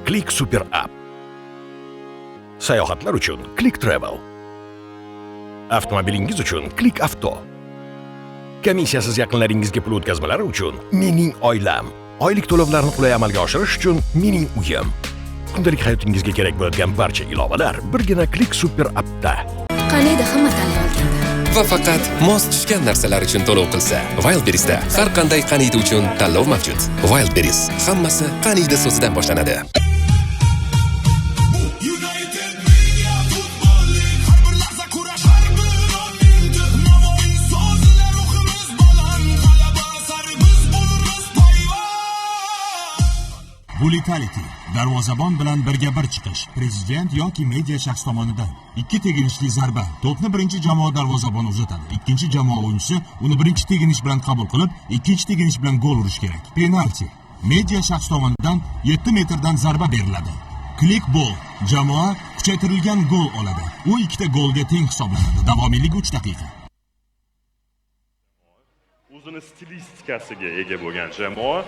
Click Super App. Sayohatlar uchun Click Travel. Avtomobilingiz uchun Click Avto. Komissiyasiz yaqinlaringizga pul o'tkazmalari uchun Mening oilam. Oylik to'lovlarni qulay amalga oshirish uchun Mening uyim. Kundalik hayotingizga kerak bo'ladigan barcha ilovalar birgina Click Super Appda. Qaniydi hamma tanlay olganda. Va faqat mos tushgan narsalar uchun to'lov qilsa, Wildberries'da har qanday qaniydi uchun tanlov mavjud. Wildberries, hammasi qaniydi so'zidan boshlanadi. Brutality. Darvozabon bilan birga bir chiqish. Prezident yoki media shaxs tomonidan ikki teginishli zarba. To'pni birinchi jamoa darvozaboni uzatadi. Ikkinchi jamoa o'yinchisi uni birinchi teginish bilan qabul qilib, ikkinchi teginish bilan gol urish kerak. Penalti. Media shaxs tomonidan 7 metrdan zarba beriladi. Click ball. Jamoa kuchaytirilgan gol oladi. U ikkita golga teng hisoblanadi. Davomiyligi 3 daqiqa. O'zini stilistikasiga ega bo'lgan jamoa,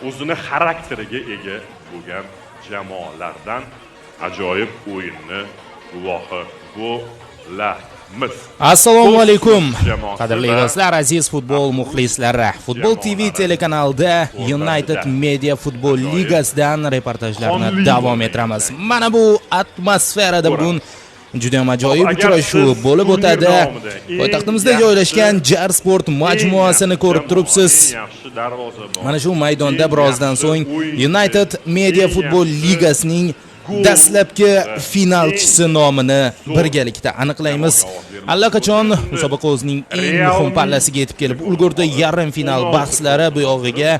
o'zini xarakteriga ega bo'lgan jamoalardan ajoyib o'yinni guvohi bo'lamiz. Assalomu alaykum. Qadrli do'stlar, aziz futbol muxlislari. Futbol TV telekanalida United Media Futbol Ligasidan reportajlarni davom ettiramiz. Mana bu atmosferada bugun juda ham ajoyib uchrashuv bo'lib o'tadi. Poytaxtimizda joylashgan Jar Sport majmuasini ko'rib turibsiz. Mana shu maydonda birozdan so'ng United Media Futbol Ligasining dastlabki finalchisi nomini birgalikda aniqlaymiz. Allaqachon musobaqa o'zining eng muhim pallasiga yetib kelib ulgurdi. Yarim final bahslari bu yog'iga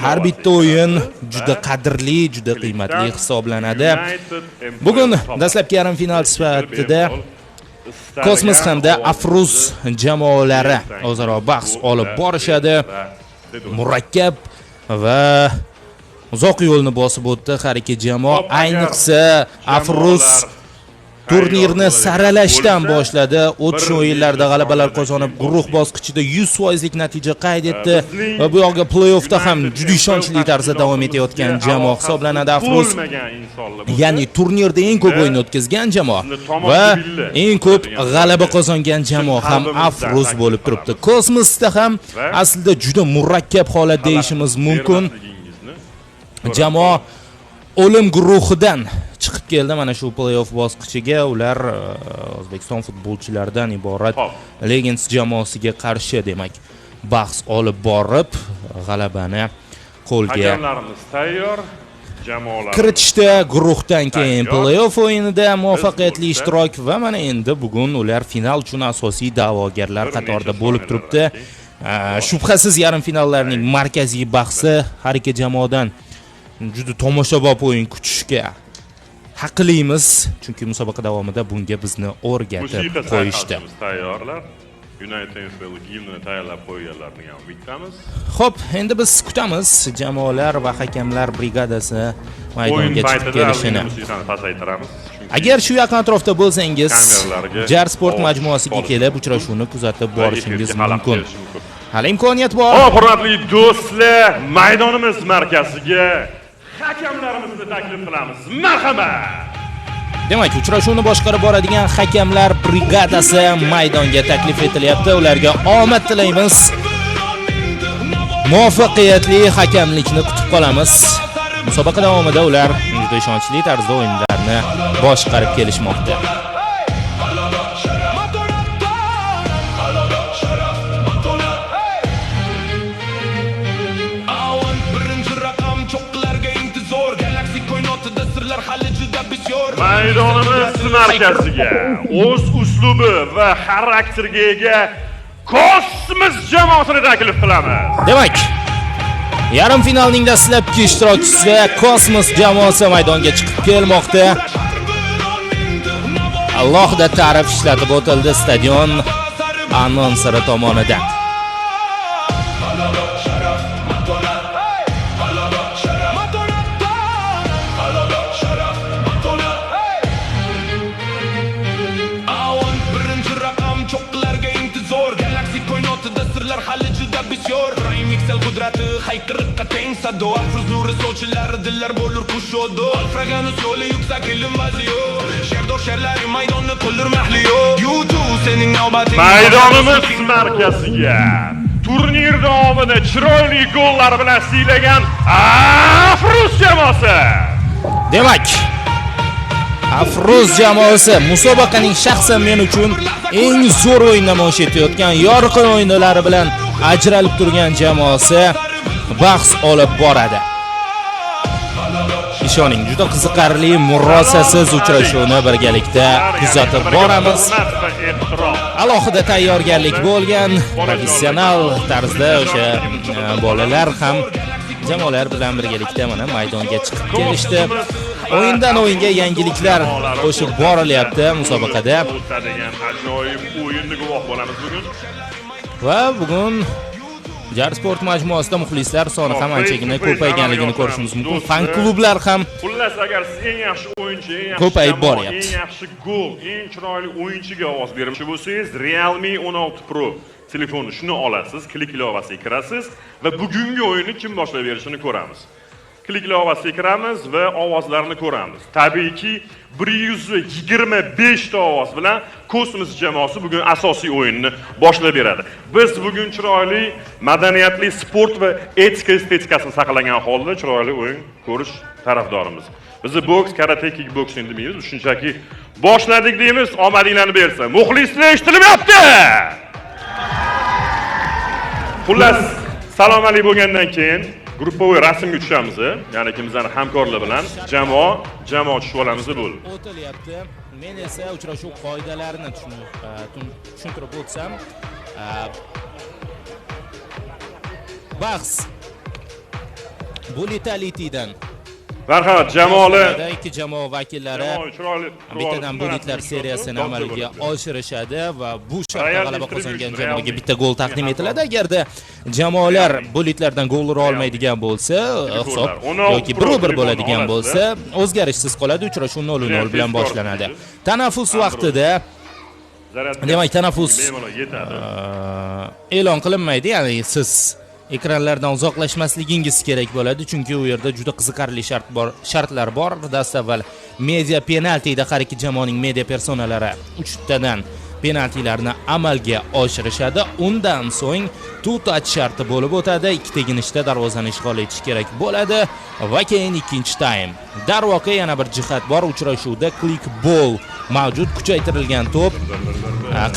har bitta o'yin juda qadrli, juda qiymatli hisoblanadi. Bugun dastlabki yarim final sifatida Kosmos hamda Afruz jamoalari o'zaro bahs olib borishadi. Murakkab va uzoq yo'lni bosib o'tdi har ikki jamoa. Ayniqsa Afruz turnirni saralashdan boshladi. O'tgan o'yinlarda g'alabalar qozonib, guruh bosqichida 100% natija qayd etdi va bu yoqqa play-offda ham juda ishonchli tarzda davom etayotgan jamoa hisoblanadi Afruz. Ya'ni turnirda eng ko'p o'yin o'tkazgan jamoa va eng ko'p g'alaba qozongan jamoa ham Afruz bo'lib turibdi. Kosmosda ham aslida juda murakkab holat deyishimiz mumkin. Jamoa o'lim guruhidan chiqib keldi mana shu play-off bosqichiga. Ular O'zbekiston futbolchilaridan iborat Legends jamoasiga qarshi demak bahs olib borib g'alabani qo'lga kiritishdi. Guruhdan keyin play-off o'yinida muvaffaqiyatli ishtirok va mana endi bugun ular final uchun asosiy da'vogarlar qatorida bo'lib turibdi. Shubhasiz yarim finallarning markaziy bahsi har ikki jamoadan juda tomoshabob o'yin kutishga haqlimiz, chunki musobaqa davomida bunga bizni o'rgatib qo'yishdi. Tayyorlar. United gimni tayyorlab qo'yganlarni ham bitamiz. Xo'p, endi biz kutamiz jamoalar va hakamlar brigadasi maydonga chiqib kelishini. Agar shu yaqin atrofda bo'lsangiz, Jar Sport majmuasiga kelib uchrashuvni kuzatib borishingiz mumkin. Hali imkoniyat bor. Hurmatli do'stlar, maydonimiz markaziga hakamlarimizni taklif qilamiz. Marhamat. Demak, uchrashuvni boshqarib boradigan hakamlar brigadasi maydonga taklif etilyapti. Ularga omad tilaymiz. Muvaffaqiyatli hakamlikni kutib qolamiz. Musobaqa davomida ular juda ishonchli tarzda o'yinlarni boshqarib kelishmoqda. Maydonimiz markaziga o'z uslubi va xarakteriga ega Kosmos jamoasini taklif qilamiz. Demak, yarim finalning dastlabki ishtirokchisi Kosmos jamoasi maydonga chiqib kelmoqda. Alohida ta'rif ishlatib o'tildi stadion anonseri tomonidan. Hali juda bisyor, remixel qudrati hayqiriqqa teng sado afruz nuri sovchilari dillar bo'lur kushodo alfraganus yo'li yuksak ilm vaziyo sherdor sherlari maydonni to'ldir mahliyo YouTube sening navbating Maydonimiz markaziga turnir davomida chiroyli gollar bilan siylagan Afruz jamoasi. Demak, Afruz jamoasi musobaqaning shaxsan men uchun eng zo'r o'yin namoyish etayotgan, yorqin o'yinlari bilan ajralib turgan jamoasi bahs olib boradi. Ishoning, juda qiziqarli, murosasiz uchrashuvni birgalikda kuzatib boramiz. Alohida tayyorgarlik bo'lgan, professional tarzda o'sha bolalar ham jamoalar bilan birgalikda mana maydonga chiqib kelishdi. O'yindan o'yinga yangiliklar qo'shib borilyapti musobaqada. Ajoyib o'yinga guvoh bo'lamiz bugun. Va bugun Jar sport majmuasida muxlislar soni ham anchagina ko'payganligini ko'rishimiz mumkin. Fan klublar ham xullas agar siz eng yaxshi o'yinchi, eng yaxshi ko'payib boryapti. eng yaxshi gol, eng chiroyli o'yinchiga ovoz bermoqchi bo'lsangiz, Realme 16 Pro telefonni shuni olasiz, klik ilovasiga kirasiz va bugungi o'yinni kim boshlab berishini ko'ramiz. Klik ilovasiga kiramiz va ovozlarni ko'ramiz. Tabiiyki 125 ta ovoz bilan Kosmos jamoasi bugun asosiy o'yinni boshlab beradi. Biz bugun chiroyli, madaniyatli sport va etika estetikasini saqlagan holda chiroyli o'yin ko'rish tarafdorimiz. Bizni boks, karate, kickboksing demaymiz, shunchaki boshladik deymiz, omadinglarni bersa. Muxlislar eshitilyapti. Xullas, salom alaykum bo'lgandan keyin gruppoviy rasmga tushamiz, ya'ni kimizning hamkorlar bilan jamoa tushib olamiz bo'ldi. O'tilyapti. Men esa uchrashuv qoidalarini tushuntirib o'tsam, bahs Bulitalitydan Marhamat, jamoalar ikki jamoa vakillari bittadan bulitlar seriyasini amalga oshirishadi va bu shartda g'alaba qozongan jamoaga bitta gol taqdim etiladi. Agarda jamoalar bulitlardan gol ura olmaydigan bo'lsa, hisob yoki 1-1 bo'ladigan bo'lsa, o'zgarishsiz qoladi. Uchrashuv 0-0 bilan boshlanadi. Tanaffus vaqtida, demak, tanaffus e'lon qilinmaydi, ya'ni siz ekranlardan uzoqlashmasligingiz kerak bo'ladi, chunki u yerda juda qiziqarli shartlar bor. Dastavval media penaltida har ikki jamoaning media personalari 3 tadan penaltilarni amalga oshirishadi. Undan so'ng two touch sharti bo'lib o'tadi. Ikki teginishda darvozani ishg'ol etish kerak bo'ladi va keyin ikkinchi taym. Darvoqe yana bir jihat bor, uchrashuvda click ball mavjud, kuchaytirilgan to'p.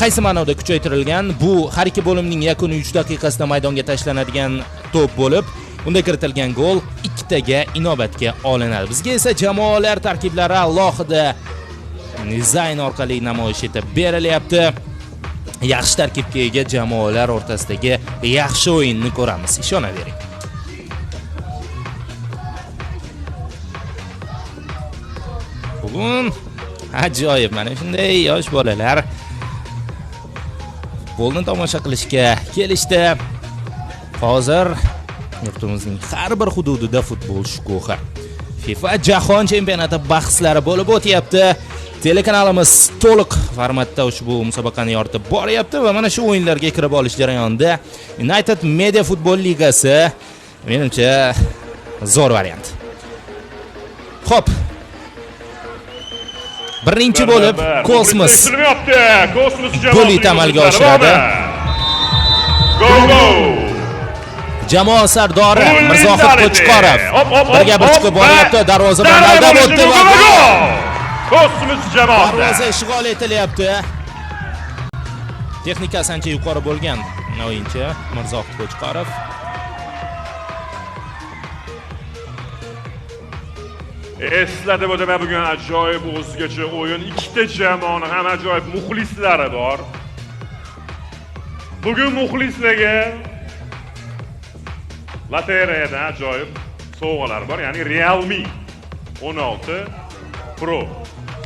Qaysi ma'noda kuchaytirilgan? Bu har ikki bo'limning yakuniy 3 daqiqasida maydonga tashlanadigan to'p bo'lib, unda kiritilgan gol ikkitaga inobatga olinadi. Bizga esa jamoalar tarkiblari alohida dizayn orqali namoyish etib berilyapti. Yaxshi tarkibga ega jamoalar o'rtasidagi yaxshi o'yinni ko'ramiz, ishonavering. Bugun ajoyib, mana shunday yosh bolalar futbolni tomosha qilishga kelishdi. Hozir yurtimizning har bir hududida futbol shukuhi. FIFA Jahon chempionati bahslari bo'lib o'tyapti. Telekanalimiz to'liq formatda ushbu musobaqani yoritib boryapti va mana shu o'yinlarga kirib olish jarayonida United Media Futbol Ligasi menimcha zo'r variant. Xo'p. Birinchi bo'lib Kosmos golni amalga oshiradi. Jamoa sardori Mirzohid Qo'chqorov birga bir chiqib boryapti, darvozabon aldab o'tdi va Kosmos jamoasi darvoza ishg'ol etilyapti. Texnikasi ancha yuqori bo'lgan o'yinchi Mirzohid Qo'chqorov. Eslatib o'taman, bugun ajoyib o'zgacha o'yin. Ikkita jamoaning ham ajoyib muxlislari bor. Bugun muxlislarga lotereyadan ajoyib sovg'alar bor, ya'ni Realme 16 Pro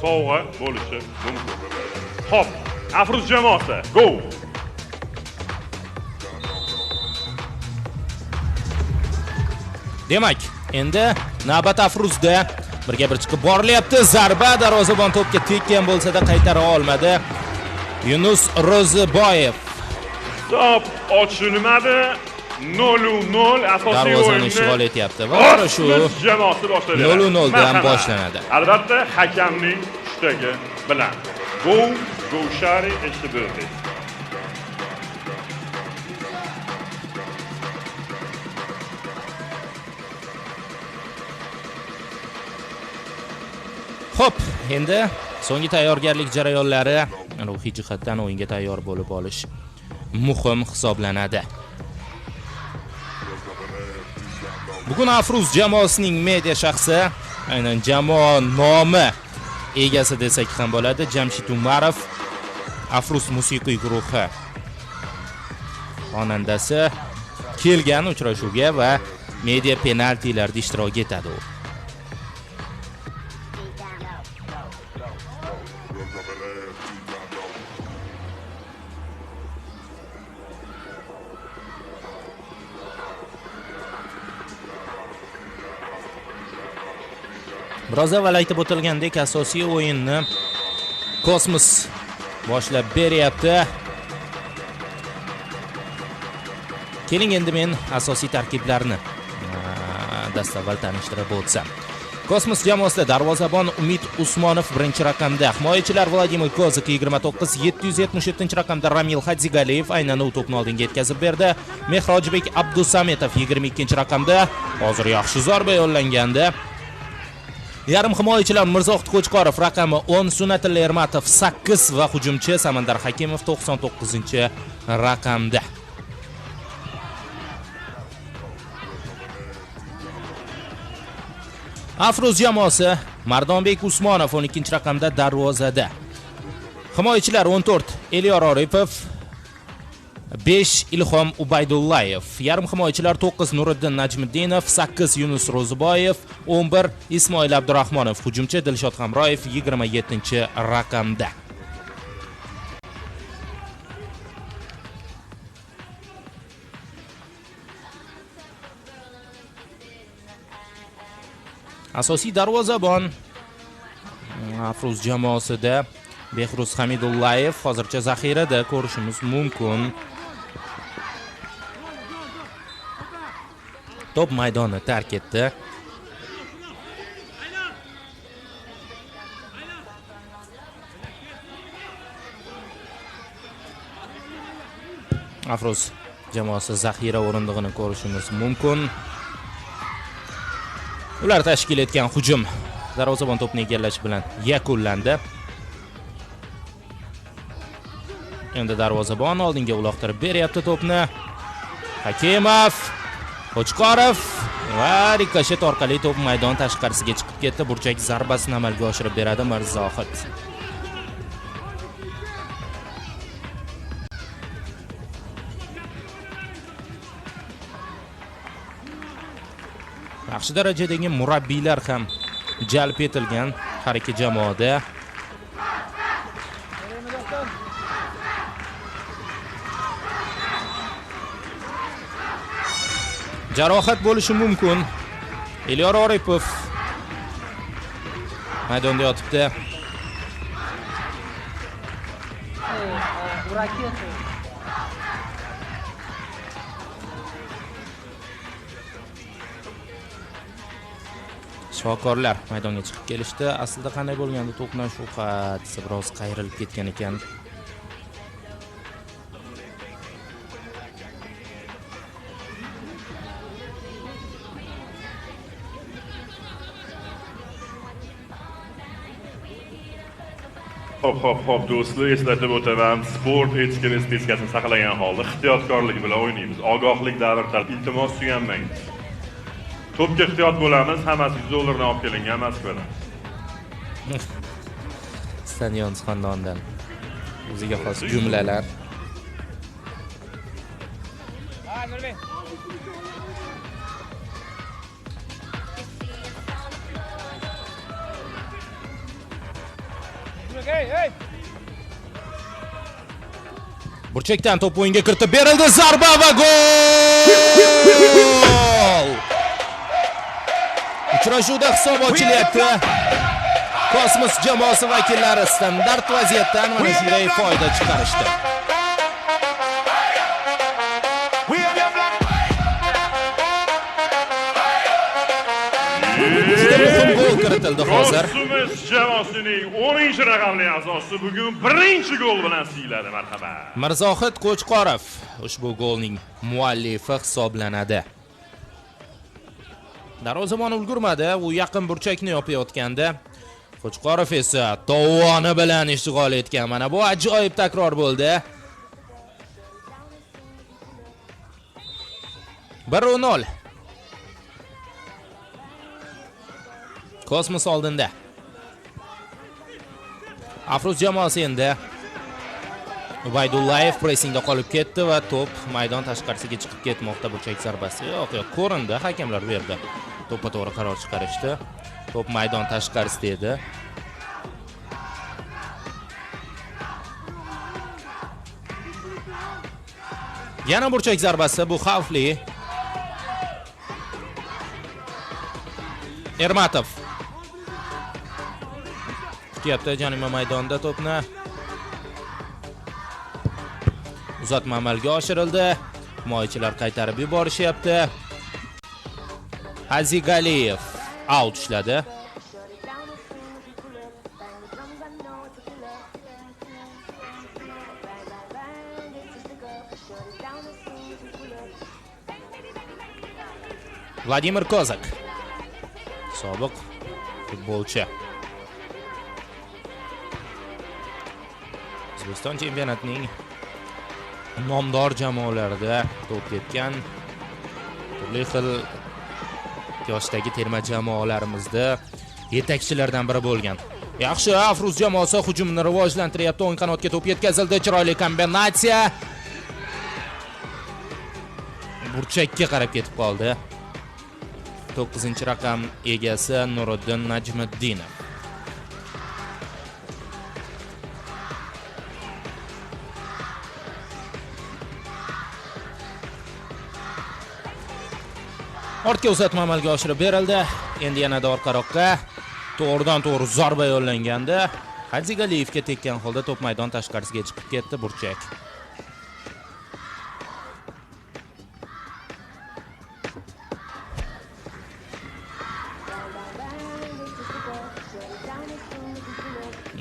sovg'a bo'lishi mumkin. Xo'p, Afruz jamoasi, go! Demak, endi navbat Afruzda birga bir chiqib borilyapti. Zarba darvozabon to'pga tekkan bo'lsa-da qaytara olmadi. Yunus Ro'ziboyev. To'p ochilmadi. 0-0 asosiy darvozani o'yinni ishg'ol etyapti va uchrashuv Kosmos jamoasi boshlaydi. 0-0 dan Marhamat. boshlanadi. Albatta, hakamning tushdagi bilan. Goushari Eshibirdi. Xo'p, endi so'nggi tayyorgarlik jarayonlari ruhiy jihatdan o'yinga tayyor bo'lib olish muhim hisoblanadi. Bugun Afruz jamoasining media shaxsi, aynan jamoa nomi egasi desak ham bo'ladi, Jamshid Umarov, Afruz musiqiy guruhi xonandasi kelgan uchrashuvga va media penaltilarda ishtirok etadi u. Biroz avval aytib o'tilgandek, asosiy o'yinni Kosmos boshlab beryapti. Keling endi men asosiy tarkiblarni dastavval tanishtirib o'tsam. Kosmos jamoasida darvozabon Umid Usmonov birinchi raqamda, himoyachilar Vladimir Kozik 29, 777-raqamda Ramil Hadzigaliyev aynan u to'pni oldinga yetkazib berdi. Mehrojbek Abdusametov 22-raqamda, hozir yaxshi zarba yo'llangandi. Yarim himoyachilar Mirzohid Qo'chqorov raqami 10, Sunnatulla Ermatov 8 va hujumchi Samandar Hakimov 99-raqamda. Afruz jamoasi Mardonbek Usmonov 12-raqamda darvozada. Himoyachilar 14 Elyor Oripov, 5 Ilhom Ubaydullayev, yarim himoyachilar 9 Nuriddin Najmiddinov, 8 Yunus Ro'ziboyev, 11 Ismoil Abdurahmonov, hujumchi Dilshod Hamroyev 27-raqamda. Asosiy darvozabon Afruz jamoasida Behruz Hamidullayev hozircha zaxirada ko'rishimiz mumkin. To'p maydonni tark etdi. Afruz jamoasi zaxira o'rindig'ini ko'rishimiz mumkin. Ular tashkil etgan hujum darvozabon to'pni egallash bilan yakunlandi. Endi darvozabon oldinga uloqtirib beryapti to'pni. Hakimov, Qo'chqorov va rikoshet orqali to'p maydon tashqarisiga chiqib ketdi. Burchak zarbasini amalga oshirib beradi Mirzohid. Yaxshi darajadagi murabbiylar ham jalb etilgan har ikki jamoada. Jarohat bo'lishi mumkin. Elyor Oripov maydonda yotibdi. Shifokorlar maydonga chiqib kelishdi. Aslida qanday bo'lgandi to'qnashuv hadisi biroz qayrilib ketgan ekan. Hop do'stlar, eslatib o'taman. Sport etika estetikasini saqlagan holda ehtiyotkorlik bilan o'ynaymiz. Ogohlik davrida iltimos suyanmaymiz. To'pga ehtiyot bo'lamiz, hammasi $100 olib kelingan emas bilan. Stadion xonadonidan o'ziga xos jumlalar. Burchakdan to'p o'yinga kiritib berildi, zarba va gol! Uchrashuvda hisob ochilyapti. Kosmos jamoasi vakillari standart vaziyatdan mana shunday foyda chiqarishdi. Juda muhim gol kiritildi hozir. Ko'rsimiz jamoasining 10-raqamli a'zosi bugun birinchi gol bilan siyladi. Marhamat. Mirzohid Qo'chqorov ushbu golning muallifi hisoblanadi. Darvozabon ulgurmadi, u yaqin burchakni yopayotganda Qo'chqorov esa tovoni bilan ishg'ol etgan. Mana bu ajoyib takror bo'ldi. 1-0. Kosmos oldinda. Afruz jamoasi endi Ubaydullayev pressingda qolib ketdi va to'p maydon tashqarisiga chiqib ketmoqda. Burchak zarbasi. Yo'q, ko'rindi. Hakamlar bu yerda to'pga to'g'ri qaror chiqarishdi. To'p maydon tashqarisida edi. Yana burchak zarbasi, bu xavfli. Ermatov kutyapti jarima maydonida to'pni. Uzatma amalga oshirildi. Himoyachilar qaytarib yuborishyapti. Azigaliyev out ishladi. Vladimir Kozak sobiq futbolchi. O'zbekiston chempionatining nomdor jamoalarida to'p tepgan, turli xil yoshdagi terma jamoalarimizda yetakchilardan biri bo'lgan. Yaxshi, Afruz jamoasi hujumni rivojlantiryapti. O'ng qanotga to'p yetkazildi. Chiroyli kombinatsiya. Burchakka qarab ketib qoldi. 9-raqam egasi Nuriddin Najmiddinov. Ortga uzatma amalga oshirib berildi. Endi yanada orqaroqqa to'g'ridan-to'g'ri zarba yo'llanganda Hadzigaliyevga tekkan holda to'p maydon tashqarisiga chiqib ketdi. Burchak.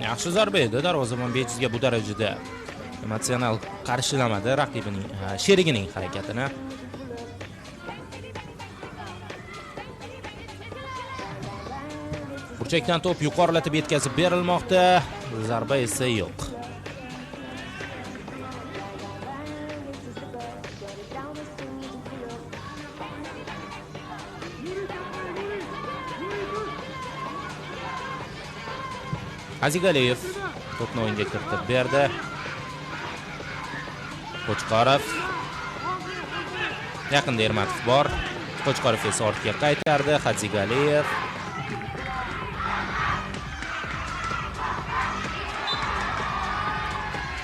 Yaxshi zarba edi. Darvozabon bejizga bu darajada emotsional qarshilamadi raqibining, sherigining harakatini. Burchakdan to'p yuqorilatib yetkazib berilmoqda. Zarba esa yo'q. Azigaliyev to'pni o'yinga kiritib berdi. Qo'chqorov. Yaqinda Ermatov bor. Qo'chqorov esa ortga qaytardi. Azigaliyev.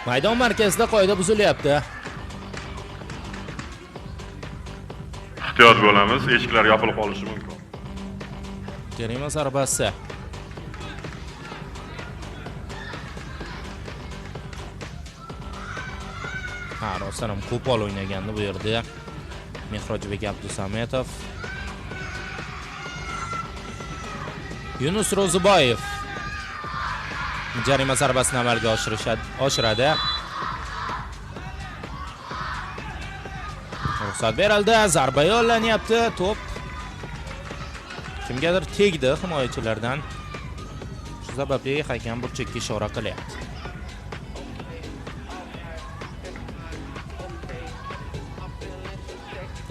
Maydon markazida qoida buzilyapti. Ehtiyot bo'lamiz, eshiklar yopilib qolishi mumkin. Jarima zarbasi. Rostdan ham qo'pol o'ynagandi bu yerda Mehrojbek Abdusametov. Yunus Ro'ziboyev jarima zarbasini amalga oshiradi. Ruxsat berildi, zarba yo'llanyapti. To'p kimgadir tegdi himoyachilardan. Shu sababli hakam burchakka ishora qilyapti.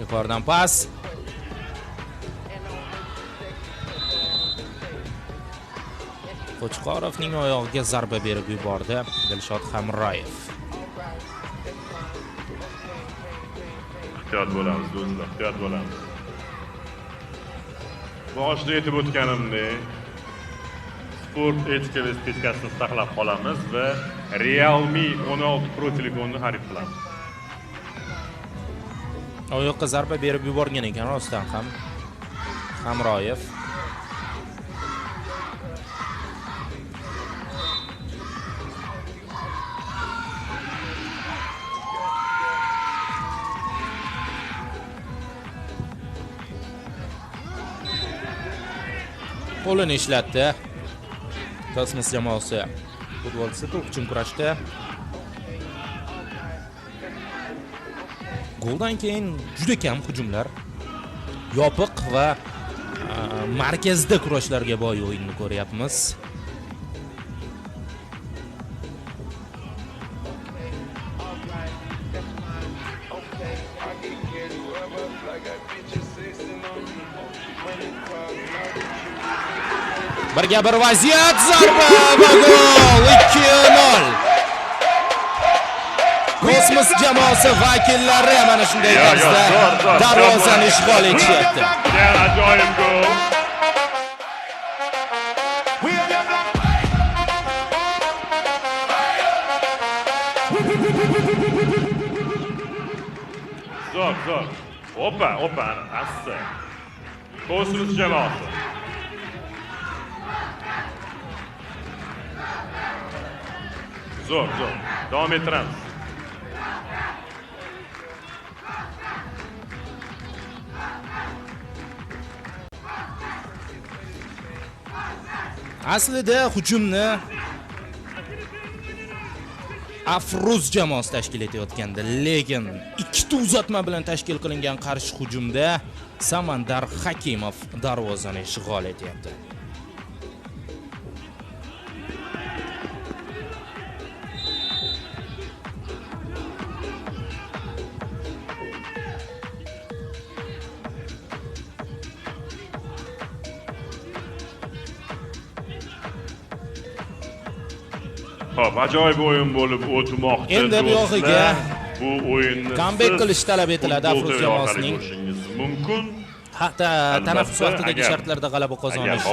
Yuqoridan pas. Qo'chqorovning oyog'iga zarba berib yubordi Dilshod Hamroyev. Ehtiyot bo'lamiz do'stlar, ehtiyot bo'lamiz. Boshida aytib o'tganimdek, sport etika va estetikasini saqlab qolamiz va Realme 16 Pro telefonni xarid qilamiz. Oyoqqa zarba berib yuborgan ekan rostdan ham Hamroyev. qo'lini ishlatdi. Kosmos jamoasi futbolchisi to'p uchun kurashdi. Goldan keyin juda kam hujumlar, yopiq va markazda kurashlarga boy o'yinni ko'ryapmiz. Birga bir vaziyat, zarba va gol 2-0. Kosmos jamoasi vakillari mana shunday tarzda darvozani ishg'ol etishyapti. Ajoyib gol. Zo'r. Opa, asta. Kosmos jamoasi. Zo'r. Davom ettiramiz. Aslida hujumni Afruz jamoasi tashkil etayotgandi, lekin ikkita uzatma bilan tashkil qilingan qarshi hujumda Samandar Hakimov darvozani ishg'ol etyapti. Xo'p, ajoyib o'yin bo'lib o'tmoqda. Endi bu yog'iga bu o'yinni comeback qilish talab etiladi Afruz jamoasining. Mumkin. Hatto tanaffus vaqtidagi shartlarda g'alaba qozonish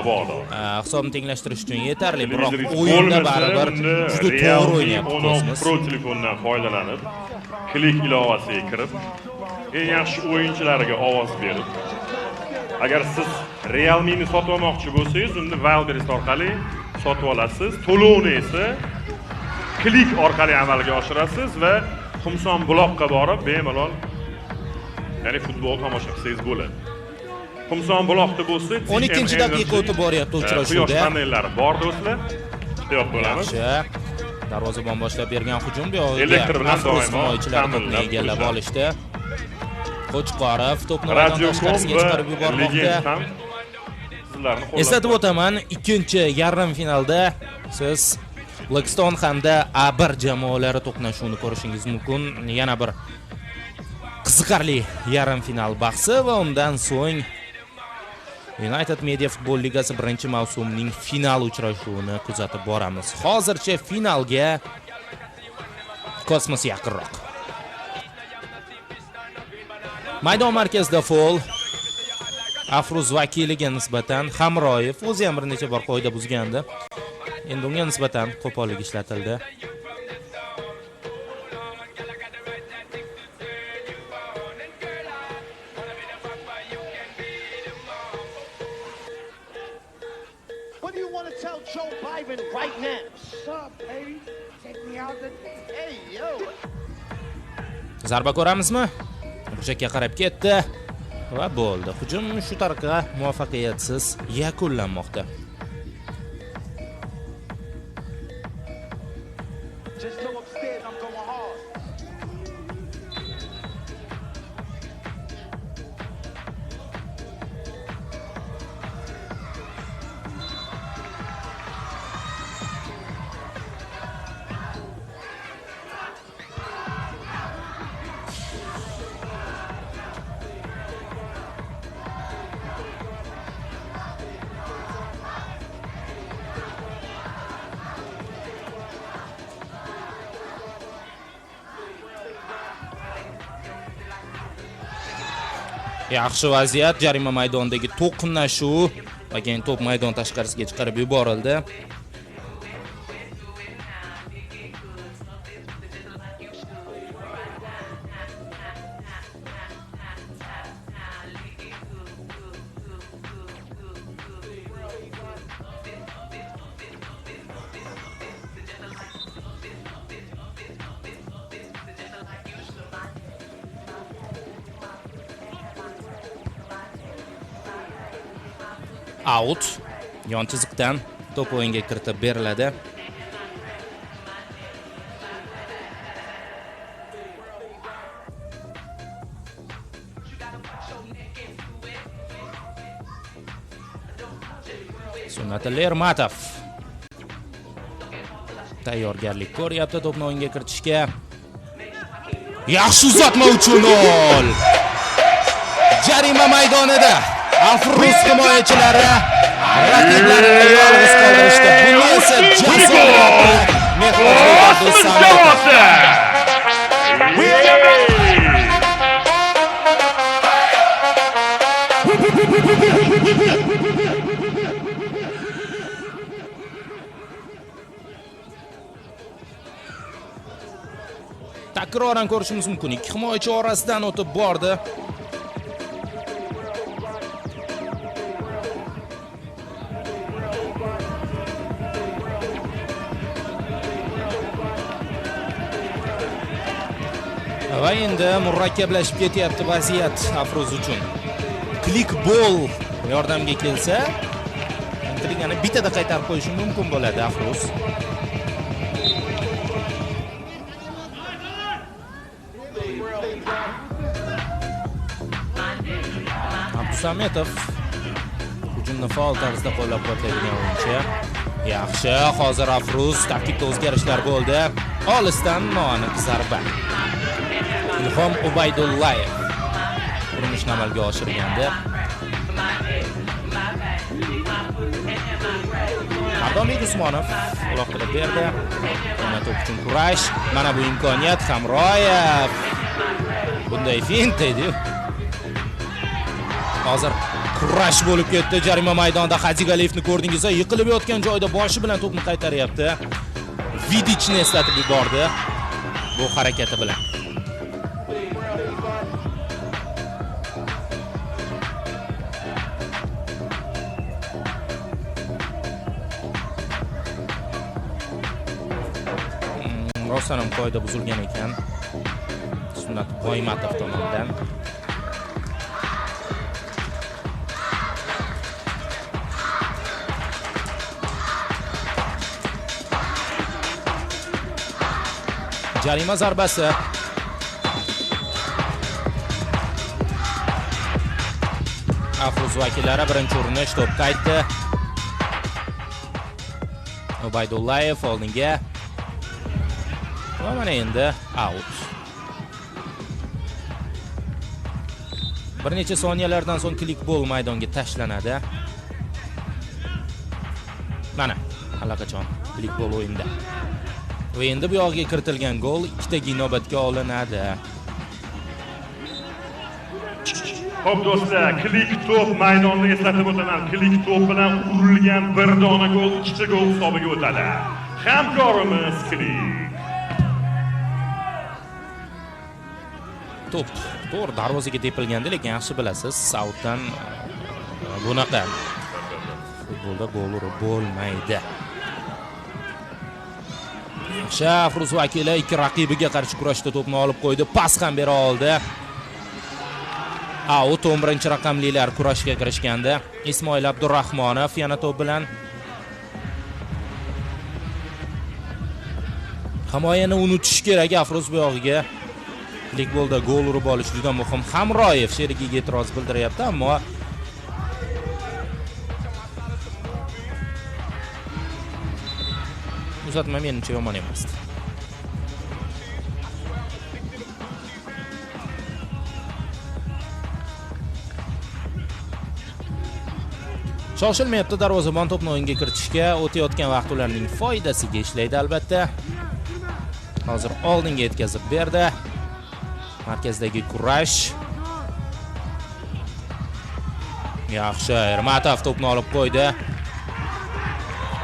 hisobni tenglashtirish uchun yetarli, biroq o'yinda baribir juda to'g'ri o'ynayapti Kosmos. Pro telefondan foydalanib, klik ilovasiga kirib, eng yaxshi o'yinchilariga ovoz berib, agar siz Realme ni sotib olmoqchi bo'lsangiz, unda Wildberries orqali sotib olasiz. To'lovni esa klik orqali amalga oshirasiz va Xumson buloqqa borib bemalol ya'ni futbol tomosha qilsangiz bo'ladi. Xumson buloqda bo'lsa, 12-daqiqa o'tib boryapti uchrashuvda. Quyosh panellari bor do'stlar. Kutib bo'lamiz. Yaxshi. Darvozabon boshlab bergan hujum bu yo'lda Afruz himoyachilari to'pni egallab olishdi. Qo'chqorov to'pni maydon tashqarisiga chiqarib yubormoqda. Eslatib o'taman, ikkinchi yarim finalda siz Blackstone hamda A1 jamoalari to'qnashuvini ko'rishingiz mumkin. Yana bir qiziqarli yarim final bahsi va undan so'ng United Media Futbol Ligasi birinchi mavsumining final uchrashuvini kuzatib boramiz. Hozircha finalga Kosmos yaqinroq. Maydon markazida foul. Afruz vakiliga nisbatan Hamroyev o'zi ham bir necha bor qoida buzgandi. Endi unga nisbatan qo'pollik ishlatildi. What do you want to tell Joe Biden right now? What's up, baby? Take me out the... Hey, yo! Zarba ko'ramizmi? Burchakka qarab ketdi va bo'ldi. Hujum shu tariqa muvaffaqiyatsiz yakunlanmoqda. Just go upstairs, I'm going hard. Yaxshi vaziyat, jarima maydonidagi to'qnashuv va keyin to'p maydon tashqarisiga chiqarib yuborildi. Out. Yon chiziqdan to'p o'yinga kiritib beriladi. Sunnatulla Ermatov tayyorgarlik ko'ryapti to'pni o'yinga kiritishga. Yaxshi uzatma uchun gol. Jarima maydonida Afrus himoyachilari raqiblarini yolg'iz qoldirishdi. Buni esa jazoratni Mehmon Abdusametov. Takroran ko'rishimiz mumkin. Ikki himoyachi orasidan o'tib bordi. Va endi murakkablashib ketyapti vaziyat Afruz uchun. Klik bol yordamga kelsa, intrigani bitada qaytarib qo'yishi mumkin bo'ladi Afruz. Abdusametov hujumni faol tarzda qo'llab-quvvatlaydigan o'yinchi. Yaxshi, hozir Afruz tarkibda o'zgarishlar bo'ldi. Olisdan noaniq zarba. Ilhom Ubaydullayev urinishni amalga oshirgandi. Abdomik Usmonov uloqtirib berdi. Yana to'p uchun kurash. Mana bu imkoniyat Hamroyev. Bunday fint edi. Hozir kurash bo'lib ketdi. Jarima maydonida Hajigaliyevni ko'rdingizsa, yiqilib yotgan joyda boshi bilan to'pni qaytaryapti. Vidichni eslatib yubordi bu harakati bilan. Rostdan ham qoida buzilgan ekan. Sunnat Boymatov tomonidan. Jarima zarbasi. Afruz vakillari birinchi urinish to'p qaytdi. Ubaydullayev oldinga. Va mana endi out. Bir necha soniyalardan so'ng klik bol maydonga tashlanadi. Mana allaqachon klik bol o'yinda. Va endi bu yoqqa kiritilgan gol ikkita inobatga olinadi. Xo'p do'stlar, klik to'p maydonda eslatib o'taman. Klik to'p bilan urilgan bir dona gol ikkita gol hisobiga o'tadi. Hamkorimiz Klik. To'p to'g'ri darvozaga tepilganda, lekin yaxshi bilasiz, Sauddan bunaqa futbolda gol urib bo'lmaydi. Yaxshi, Afruz vakili ikki raqibiga qarshi kurashda to'pni olib qo'ydi, pas ham bera oldi. Out 11 raqamlilar kurashga kirishgandi. Ismoil Abdurrahmonov yana to'p bilan himoyani unutish kerak. Afruz bu yog'iga klik bolda gol urib olish juda muhim. Hamroyev sherigiga e'tiroz bildiryapti, ammo uzatma menimcha yomon emas. Shoshilmayapti darvozabon to'pni o'yinga kiritishga. O'tayotgan vaqt ularning foydasiga ishlaydi albatta. Hozir oldinga yetkazib berdi. Markazdagi kurash. Yaxshi, Ermatov to'pni olib qo'ydi.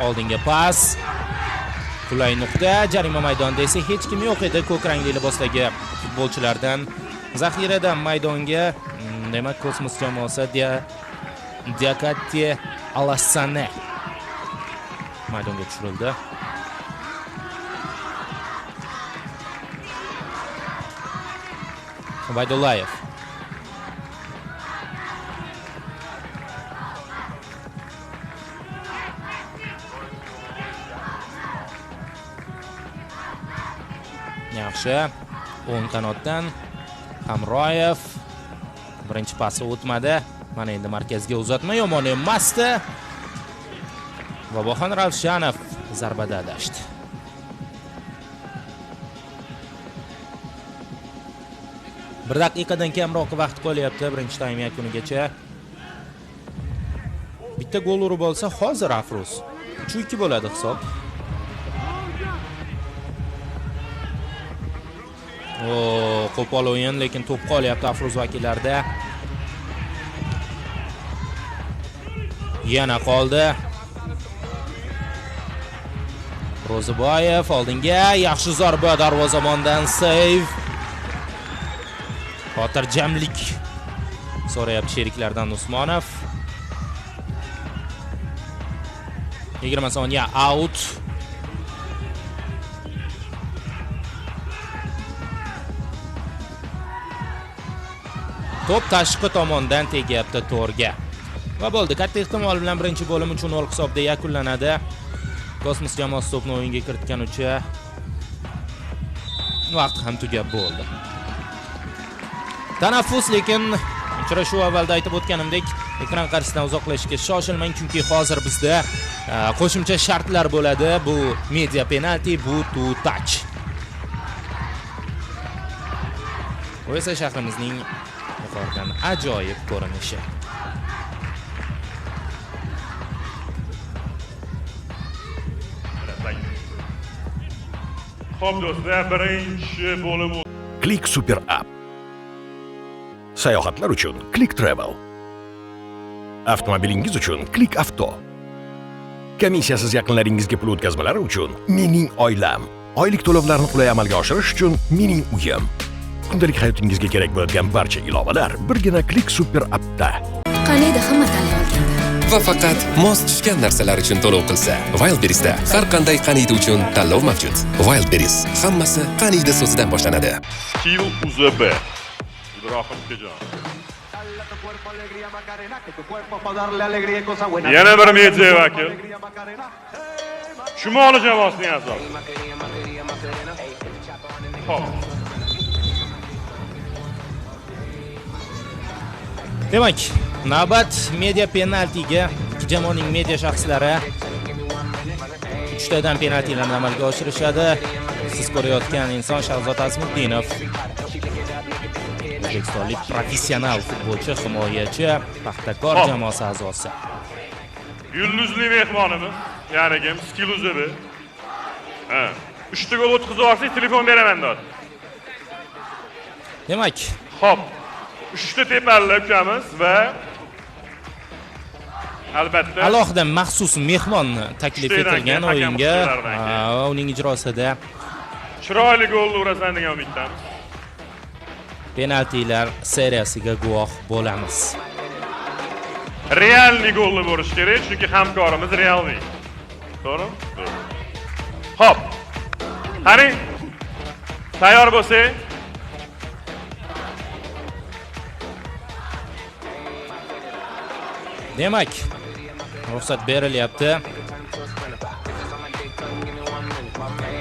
Oldinga pas. Qulay nuqta. Jarima maydonida esa hech kim yo'q edi. Ko'k rangli libosdagi futbolchilardan zaxiradan maydonga, demak, Kosmos jamoasi Diakate Alassane maydonga tushirildi. Ubaydullayev. Yaxshi. O'ng qanotdan Hamroyev. Birinchi pasi o'tmadi. Mana endi markazga uzatma yomon emasdi. Boboxon Ravshanov zarbada adashdi. Bir daqiqadan kamroq vaqt qolyapti birinchi taym yakunigacha. Bitta gol urib olsa hozir Afruz 3-2 bo'ladi hisob. Qo'pol o'yin, lekin to'p qolyapti Afruz vakillarida. Yana qoldi. Ro'ziboyev oldinga, yaxshi zarba, darvozamondan save. Xotirjamlik so'rayapti sheriklardan Usmonov. 20 soniya out. To'p tashqi tomondan tegyapti to'rga. Va bo'ldi. Katta ehtimol bilan birinchi bo'lim 3-0 hisobda yakunlanadi. Kosmos jamoasi to'pni o'yinga kiritganicha vaqt ham tugab bo'ldi. Tanaffus, lekin uchrashuv avvalda aytib o'tganimdek, ekran qarshisidan uzoqlashishga shoshilmang, chunki hozir bizda qo'shimcha shartlar bo'ladi. Bu media penalti, bu to touch. Bu esa shahrimizning yuqoridan ajoyib ko'rinishi. Xo'p do'stlar, birinchi bo'lim Click Super App. Sayohatlar uchun Click Travel. Avtomobilingiz uchun Click Avto. Komissiyasiz yaqinlaringizga pul o'tkazmalari uchun Mening oilam. Oylik to'lovlarni qulay amalga oshirish uchun Mening uyim. Kundalik hayotingizga kerak bo'lgan barcha ilovalar birgina Click Super Appda. Qani edi hamma tanlay olganda. Va faqat mos tushgan narsalar uchun to'lov qilsa, Wildberries'da har qanday qaniydi uchun tanlov mavjud. Wildberries, hammasi qaniydi so'zidan boshlanadi. Skill UZB. Ibrohim Tejon. Yana bir media vakil. Shumoli jamoasining a'zosi. Xo'p. Demak, navbat media penaltiga. Ikki jamoaning media shaxslari 3 tadan penaltilarni amalga oshirishadi. Siz ko'rayotgan inson Shahzod Azmuddinov. O'zbekistonlik professional futbolchi, himoyachi, Paxtakor jamoasi a'zosi. Yulduzli mehmonimiz, ya'ni kim? Skill UZB. 3 ta gol o'tkazib olsangiz telefon beraman dedi. Demak, Xo'p. 3 ta tepalli ukamiz va albatta alohida maxsus mehmon taklif etilgan o'yinga, uning ijrosida chiroyli gol urasan degan umiddamiz. penaltilar seriyasiga guvoh bo'lamiz. Realni golni bo'lish kerak, chunki hamkorimiz Realni. To'g'rimi? Xo'p. Qani? Tayyor bo'lsang. Demak, ruxsat berilyapti.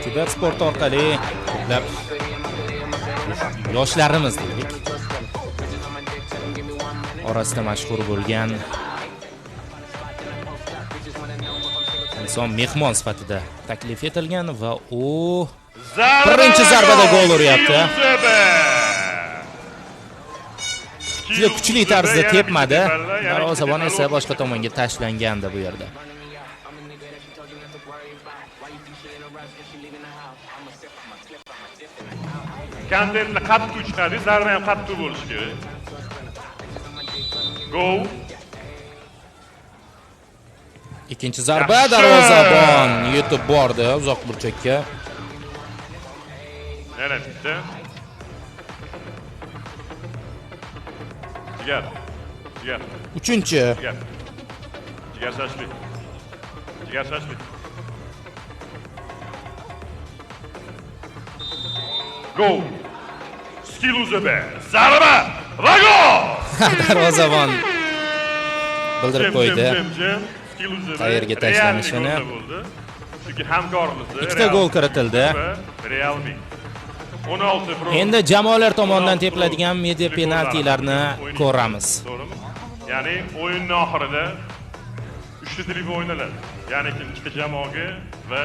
Kibersport orqali ko'plab yoshlarimiz deylik orasida mashhur bo'lgan inson mehmon sifatida taklif etilgan va u birinchi zarbada gol uryapti. Juda kuchli tarzda tepmadi. Darvozabon esa boshqa tomonga tashlangandi bu yerda. Kontentni qattiq uchadi, zarba ham qattiq bo'lishi kerak. Gol. Ikkinchi zarba, darvozabon yetib bordi uzoq burchakka. Yana bitta. Jigar. Uchinchi. Jigar Shashli. Gol. Skill UZB. Zarba va gol. Darvozabon bildirib qo'ydi. Skill UZB. Qayerga tashlanishini. Chunki hamkorimiz. Ikkita gol kiritildi. Realmi. 16 Endi jamoalar tomonidan tepiladigan media penaltilarni ko'ramiz. To'g'rimi? Ya'ni o'yinning oxirida 3 ta dribl o'ynaladi. Ya'ni ikkita jamoaga va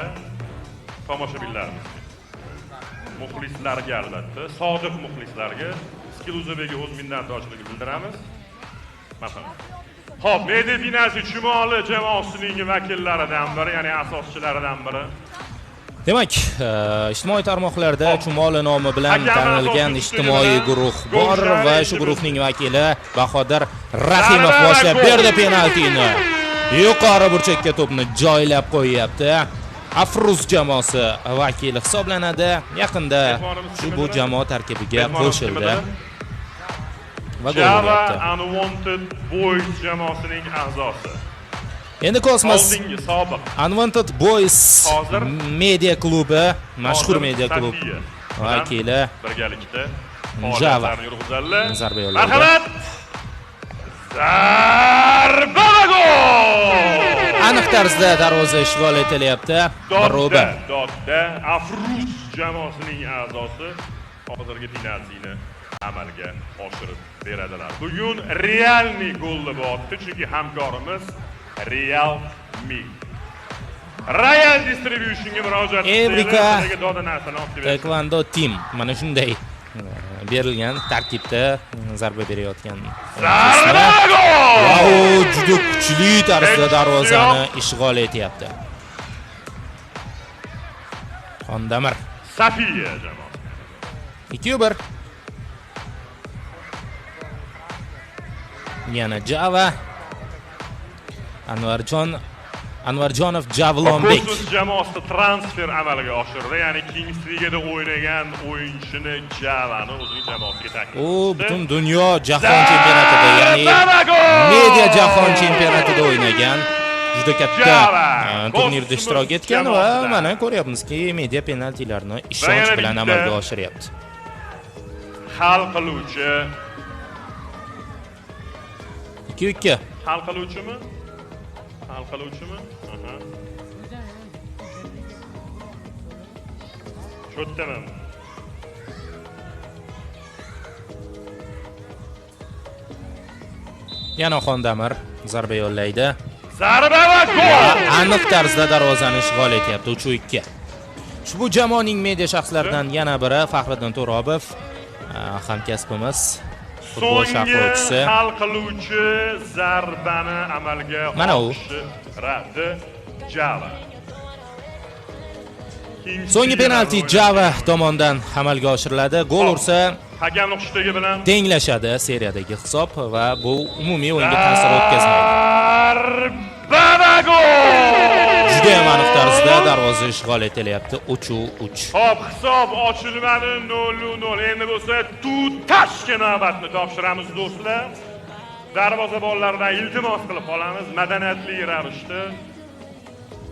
tomoshabinlarimizga. Muxlislarga albatta, sodiq muxlislarga Skiluzabega o'z minnatdorchiligimizni bildiramiz. Marhamat. Xo'p, media penalti chumoli jamoasining vakillaridan biri, ya'ni asoschilaridan biri. Demak, ijtimoiy tarmoqlarda chumoli nomi bilan tanilgan ijtimoiy guruh bor va shu guruhning vakili Bahodir Rahimov boshlab berdi penaltini. Yuqori burchakka to'pni joylab qo'yapti. Afruz jamoasi vakili hisoblanadi. Yaqinda bu jamoa tarkibiga qo'shildi. Va gol uryapti. Unwanted Boys jamoasining a'zosi. Endi Kosmos Oldingi sobiq Unwanted Boys media klubi, mashhur media klub vakili birgalikda Java yurg'izadilar. zarba yo'llaydi. Marhamat. Zarba gol! Aniq tarzda darvoza ishg'ol etilyapti. Ro'ba. Dodda Afruz jamoasining a'zosi hozirgi penaltini amalga oshirib beradilar. Bugun Realni golni botdi, chunki hamkorimiz Real Mi. Royal Distribution'ga murojaat Evrika qilib Taekwondo Team mana shunday berilgan tarkibda zarba berayotgan. Zarba gol! Va u juda kuchli tarzda darvozani ishg'ol etyapti. Xondamir Safiya jamoasi. 2-1. Yana Java Anvarjonov Javlonbek Kosmos jamoasi transfer amalga oshirdi. Ya'ni Kings Ligada o'ynagan o'yinchini Javani o'zining jamoasiga taklif qildi. u butun dunyo jahon chempionatida, ya'ni media jahon chempionatida o'ynagan, juda katta turnirda ishtirok etgan va mana ko'ryapmizki, media penaltilarni ishonch bilan amalga oshiryapti. Hal qiluvchi 2-2. hal qiluvchimi? Hal qiluvchimi? Cho'ttaman. Yana Xondamir zarba yo'llaydi. Zarba va gol! Aniq tarzda darvozani ishg'ol etyapti. 3-2. Ushbu jamoaning media shaxslaridan yana biri Faxriddin To'robov, hamkasbimiz, futbol sharhlovchisi. Hal qiluvchi zarbani amalga oshiradi Java. So'nggi penalti Java tomonidan amalga oshiriladi. Gol ursa hakam nuqshligi bilan tenglashadi seriyadagi hisob va bu umumiy o'yinga ta'sir o'tkazmaydi. Zarba gol! Juda ham aniq tarzda darvoza ishg'ol etilyapti. 3-3. Hop, hisob ochilmadi 0-0. Endi bo'lsa tutashga navbatni topshiramiz do'stlar. Darvozabonlardan iltimos qilib qolamiz, madaniyatli ravishda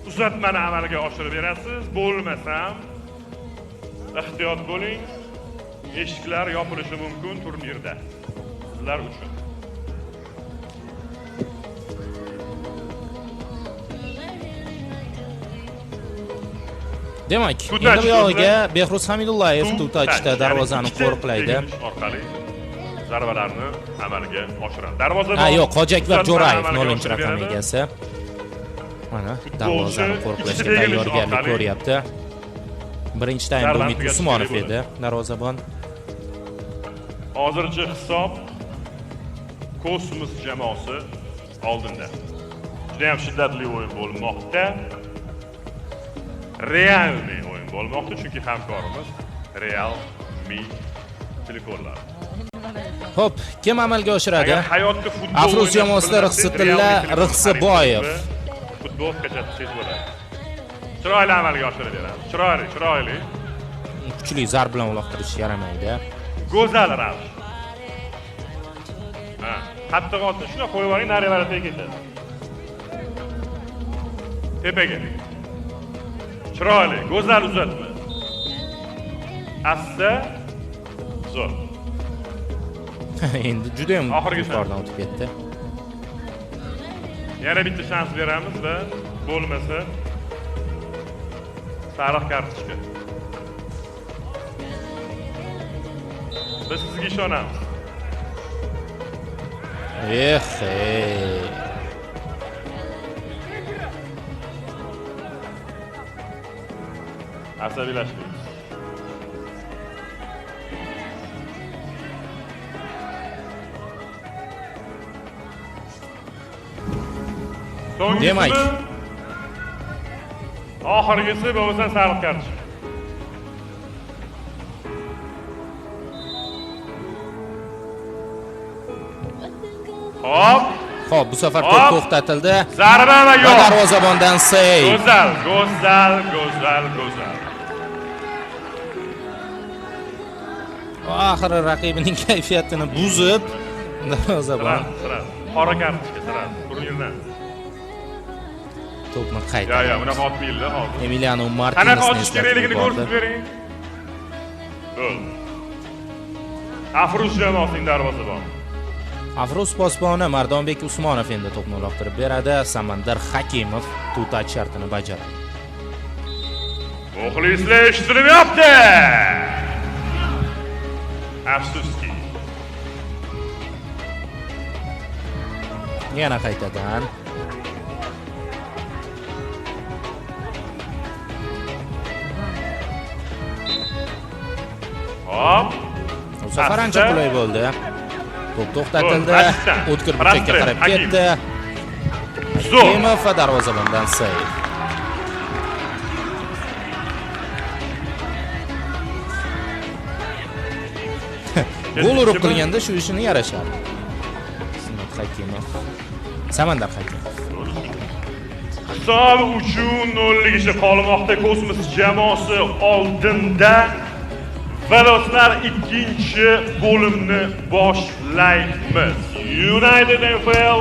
uzatmani amalga oshirib berasiz. Bo'lmasam ehtiyot bo'ling. Eshiklar yopilishi mumkin turnirda. Sizlar uchun. Demak, endi bu yog'iga Behruz Hamidullayev tutachda darvozani qo'riqlaydi. Orqali zarbalarni amalga oshiradi. Darvozabon yo'q, Hojiakbar Jo'rayev 0-raqam egasi. Mana darvozani qo'riqlashga tayyorgarlik ko'ryapti. Birinchi taymda Umid Usmonov edi darvozabon. Hozircha hisob Kosmos jamoasi oldinda. Juda ham shiddatli o'yin bo'lmoqda. Realni o'yin bo'lmoqda, chunki hamkorimiz Real Mi telefonlar. Xo'p, kim amalga oshiradi? Hayotda futbol Afruz jamoasida Rixsitilla Rixsiboyev. Futbolgacha tez bo'ladi. Chiroyli amalga oshirib beradi. Chiroyli. Kuchli zarb bilan uloqtirish yaramaydi. Go'zal ravish. Qattiq otni shuna qo'yib yuboring, nariga ketadi. Tepaga. Chiroyli, go'zal uzatma. Asta zo'r. Endi juda ham oxirgi yuqoridan o'tib ketdi. Yana bitta shans beramiz va bo'lmasa sariq kartochka. Biz sizga ishonamiz. Asabiylashmaymiz. Demak. Oxirgisi bo'lsa sariq kartochka. Hop, bu safar to'p to'xtatildi. zarba va yo'q. Darvozabondan sey. Go'zal. Oxiri raqibining kayfiyatini buzib, darvozabon Qora kartochka sirasi. Turnirdan. to'pni qaytardi. Ya, bunaqa otmaydi hozir. Emiliano Qanaqa Martinesni otish kerakligini ko'rsatib eslatib bering. Bo'ldi. Afruz jamoasining darvozaboni. Afruz posboni Mardonbek Usmonov endi to'pni uloqtirib beradi. Samandar Hakimov tutach shartini bajaradi. Muxlislar eshitilyapti. Afsuski. Yana qaytadan. Hop. Bu safar ancha qulay bo'ldi. To'p to'xtatildi. O'tkir burchakka qarab ketdi. Hakimov va darvozabondan sey. Gol urib qilganda shu ishini yarashadi. Ismat Hakimov. Samandar Hakimov. Hisob uchun 0-ga qolmoqda Kosmos jamoasi oldinda. Veloslar ikkinchi bo'limni boshlaymiz. United NFL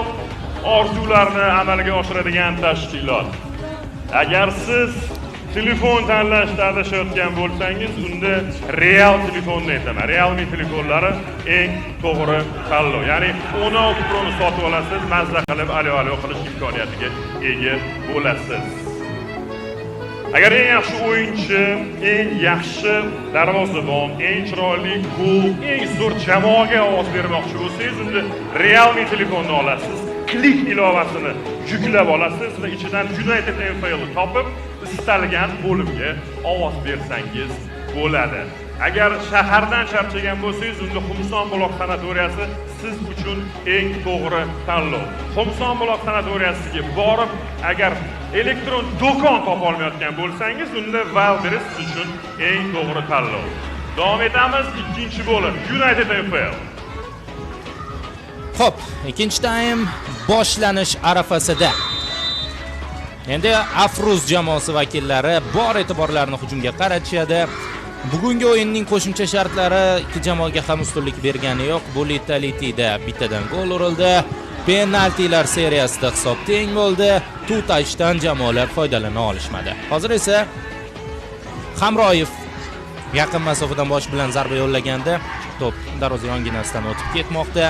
orzularini amalga oshiradigan tashkilot. Agar siz telefon tanlashda adashayotgan bo'lsangiz, unda Real telefonni aytaman. Realme telefonlari eng to'g'ri tanlov. Ya'ni 16 Pro'ni sotib olasiz, mazza qilib alo qilish imkoniyatiga ega bo'lasiz. Agar eng yaxshi o'yinchi, eng yaxshi darvozabon, eng chiroyli gol, eng zo'r jamoaga ovoz bermoqchi bo'lsangiz, unda Realme telefonni olasiz. Klik ilovasini yuklab olasiz va ichidan United NFL topib, istalgan bo'limga ovoz bersangiz bo'ladi. Agar shahardan charchagan bo'lsangiz, unda Xumson Buloq sanatoriyasi siz uchun eng to'g'ri tanlov. Xumson Buloq sanatoriyasiga borib, agar elektron do'kon topa olmayotgan bo'lsangiz, unda Wildberries siz uchun eng to'g'ri tanlov. Davom etamiz, ikkinchi bo'lim United NFL. Xo'p, ikkinchi taym boshlanish arafasida. Endi Afruz jamoasi vakillari bor e'tiborlarini hujumga qaratishadi. Bugungi o'yinning qo'shimcha shartlari ikki jamoaga ham ustunlik bergani yo'q. Bu Litalitida bittadan gol urildi. Penaltilar seriyasida hisob teng bo'ldi. Tutashdan jamoalar foydalana olishmadi. Hozir esa Hamroyev yaqin masofadan bosh bilan zarba yo'llaganda to'p darvoza yonginasidan o'tib ketmoqda.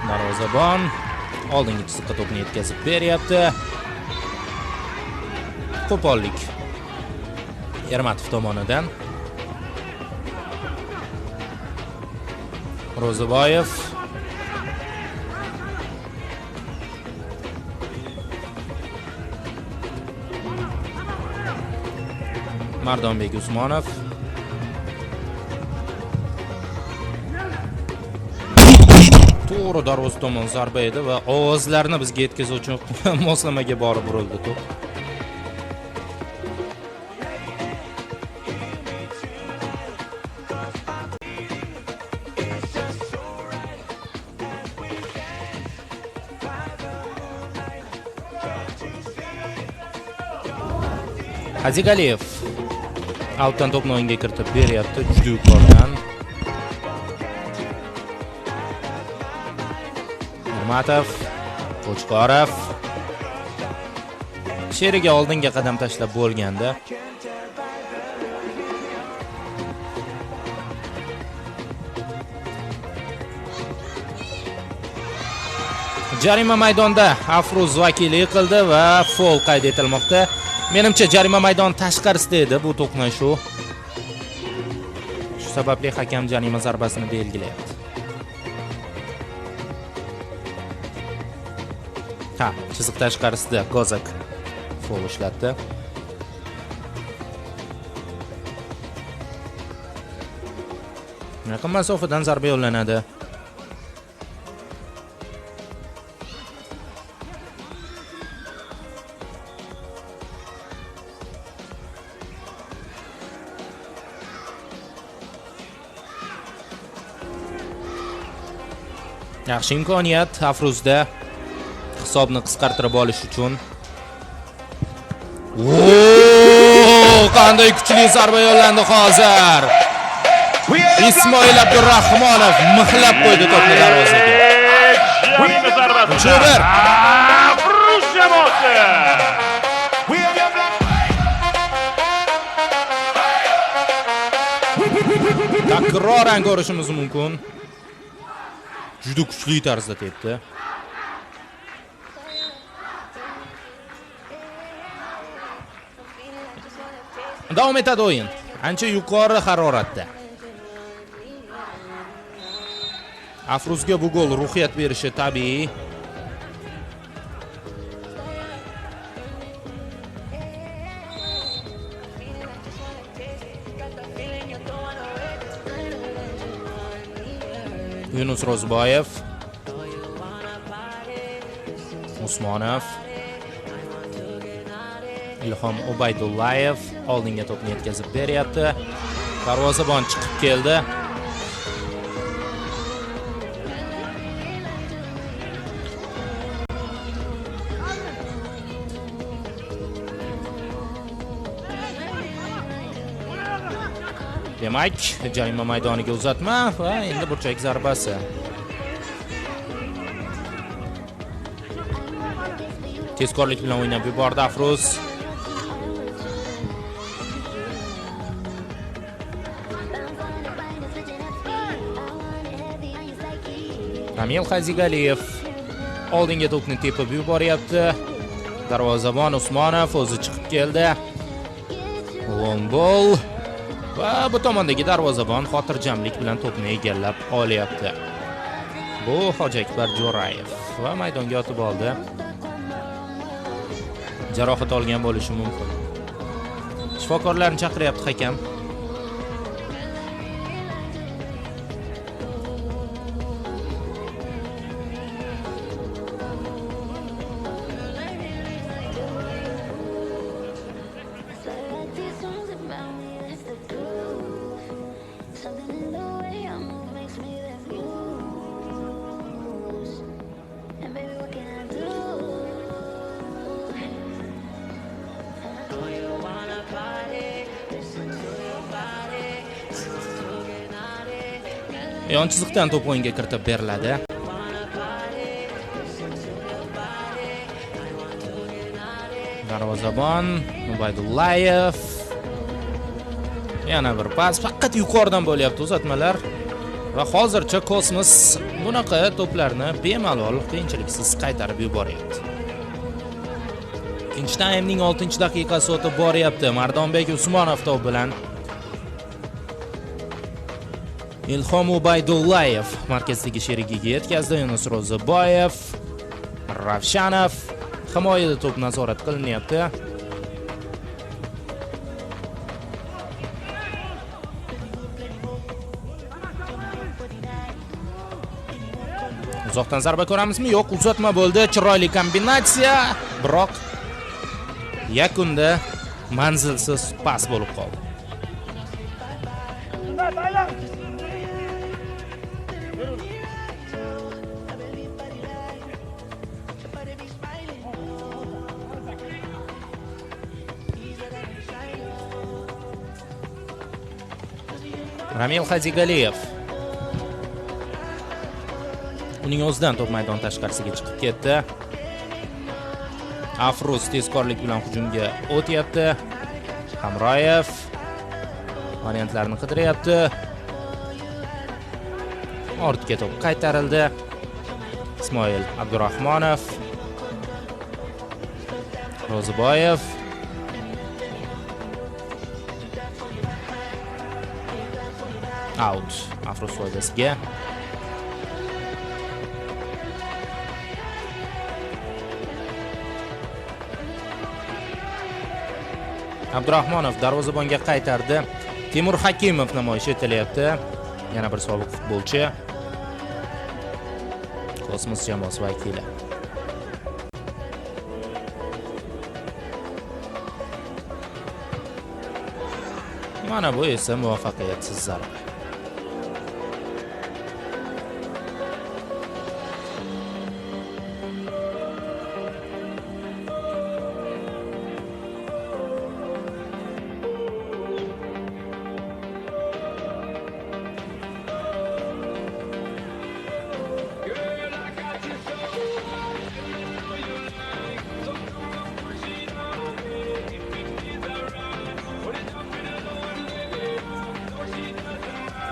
Darvozabon oldingi chiziqqa to'pni yetkazib beryapti. Qo'pollik Ermatov tomonidan. Ro'ziboyev Mardonbek Usmonov to'g'ri darvoza tomon zarba edi va ovozlarni bizga yetkazuvchi moslamaga borib urildi to'p. Azigaliyev altdan to'pni o'yinga kiritib beryapti juda yuqoridan. Ermatov, Qo'chqorov sheriga oldinga qadam tashlab bo'lganda Jarima maydonda Afruz vakillik qildi va foul qayd etilmoqda. Menimcha jarima maydon tashqarisida edi bu to'qnashuv. Shu sababli hakam jarima zarbasini belgilayapti. Chiziq tashqarisida Kozak foul ishlatdi. Yaqin masofadan zarba yo'llanadi. Yaxshi imkoniyat Afruzda hisobni qisqartirib olish uchun. Qanday kuchli zarba yo'llandi hozir. Ismoil Abdurrahmonov mixlab qo'ydi to'pni darvozaga. Jarima zarbasi. Jo'ber. Afruz jamoasi. Takroran ko'rishimiz mumkin. Juda kuchli tarzda tepdi. Davom etadi o'yin. Ancha yuqori haroratda. Afruzga bu gol ruhiyat berishi tabiiy. Yunus Rozboyev, Usmonov, Ilhom Ubaydullayev oldinga to'pni yetkazib beryapti. Darvozabon chiqib keldi. Demak, jarima maydoniga uzatma va endi burchak zarbasi. Tezkorlik bilan o'ynab yubordi Afruz. Ramil Xazigaliyev oldinga to'pni tepib yuboryapti. Darvozabon Usmonov o'zi chiqib keldi. Long ball. Va bu tomondagi darvozabon xotirjamlik bilan to'pni egallab olyapti. Bu Hojiakbar Jo'rayev va maydonga yotib oldi. Jarohat olgan bo'lishi mumkin. Shifokorlarni chaqiryapti hakam. Yon chiziqdan to'p o'yinga kiritib beriladi. Darvozabon Ubaydullayev. Yana bir pas, faqat yuqoridan bo'lyapti uzatmalar. Va hozircha Kosmos bunaqa to'plarni bemalol qiyinchiliksiz qaytarib yuboryapti. Ikkinchi taymning 6-daqiqasi o'tib boryapti. Mardonbek Usmonov to'p bilan Ilhom Ubaydullayev markazdagi sherigiga yetkazdi. Yunus Ro'ziboyev, Ravshanov himoyada to'p nazorat qilinyapti. Uzoqdan zarba ko'ramizmi? Yo'q, uzatma bo'ldi. Chiroyli kombinatsiya, biroq yakunda manzilsiz pas bo'lib qoldi. Ramil Xazigaliyev uning o'zidan to'p maydon tashqarisiga chiqib ketdi. Afruz tezkorlik bilan hujumga o'tyapti. Hamroyev variantlarni qidiryapti. Ortga to'p qaytarildi. Ismoil Abdurahmonov, Ro'ziboyev, out Afruz foydasiga. Abdurahmonov darvozabonga qaytardi. Timur Hakimov namoyish etilyapti. Yana bir sobiq futbolchi. Kosmos jamoasi vakili. Mana bu esa muvaffaqiyatsiz zarba.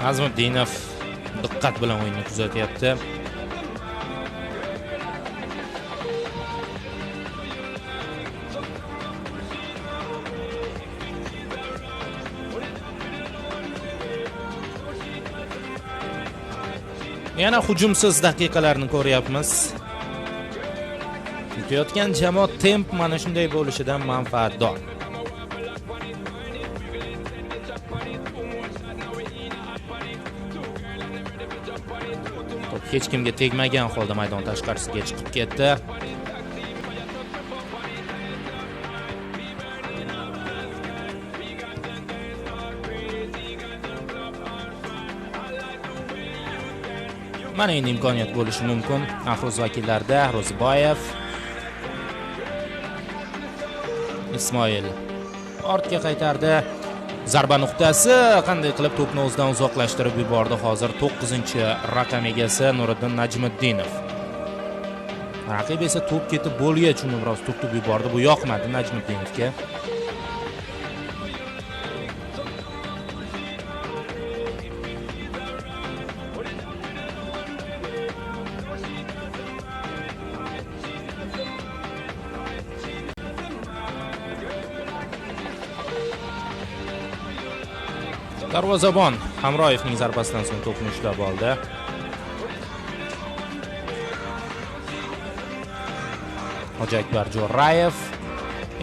Azmuddinov diqqat bilan o'yinni kuzatyapti. Yana hujumsiz daqiqalarni ko'ryapmiz. Yutayotgan jamoa temp mana shunday bo'lishidan manfaatdor. Hech kimga tegmagan holda maydon tashqarisiga chiqib ketdi. Mana endi imkoniyat bo'lishi mumkin. Afruz vakillarida Ro'ziboyev, Ismoil ortga qaytardi. Zarba nuqtasi qanday qilib to'pni o'zidan uzoqlashtirib yubordi. Hozir 9-raqam egasi Nuriddin Najmiddinov. Raqib esa to'p ketib bo'lgach uni biroz turtib yubordi. Bu yoqmadi Najmiddinovga. Darvozabon Hamroyevning zarbasidan so'ng to'pni ushlab oldi. Hojiakbar Jo'rayev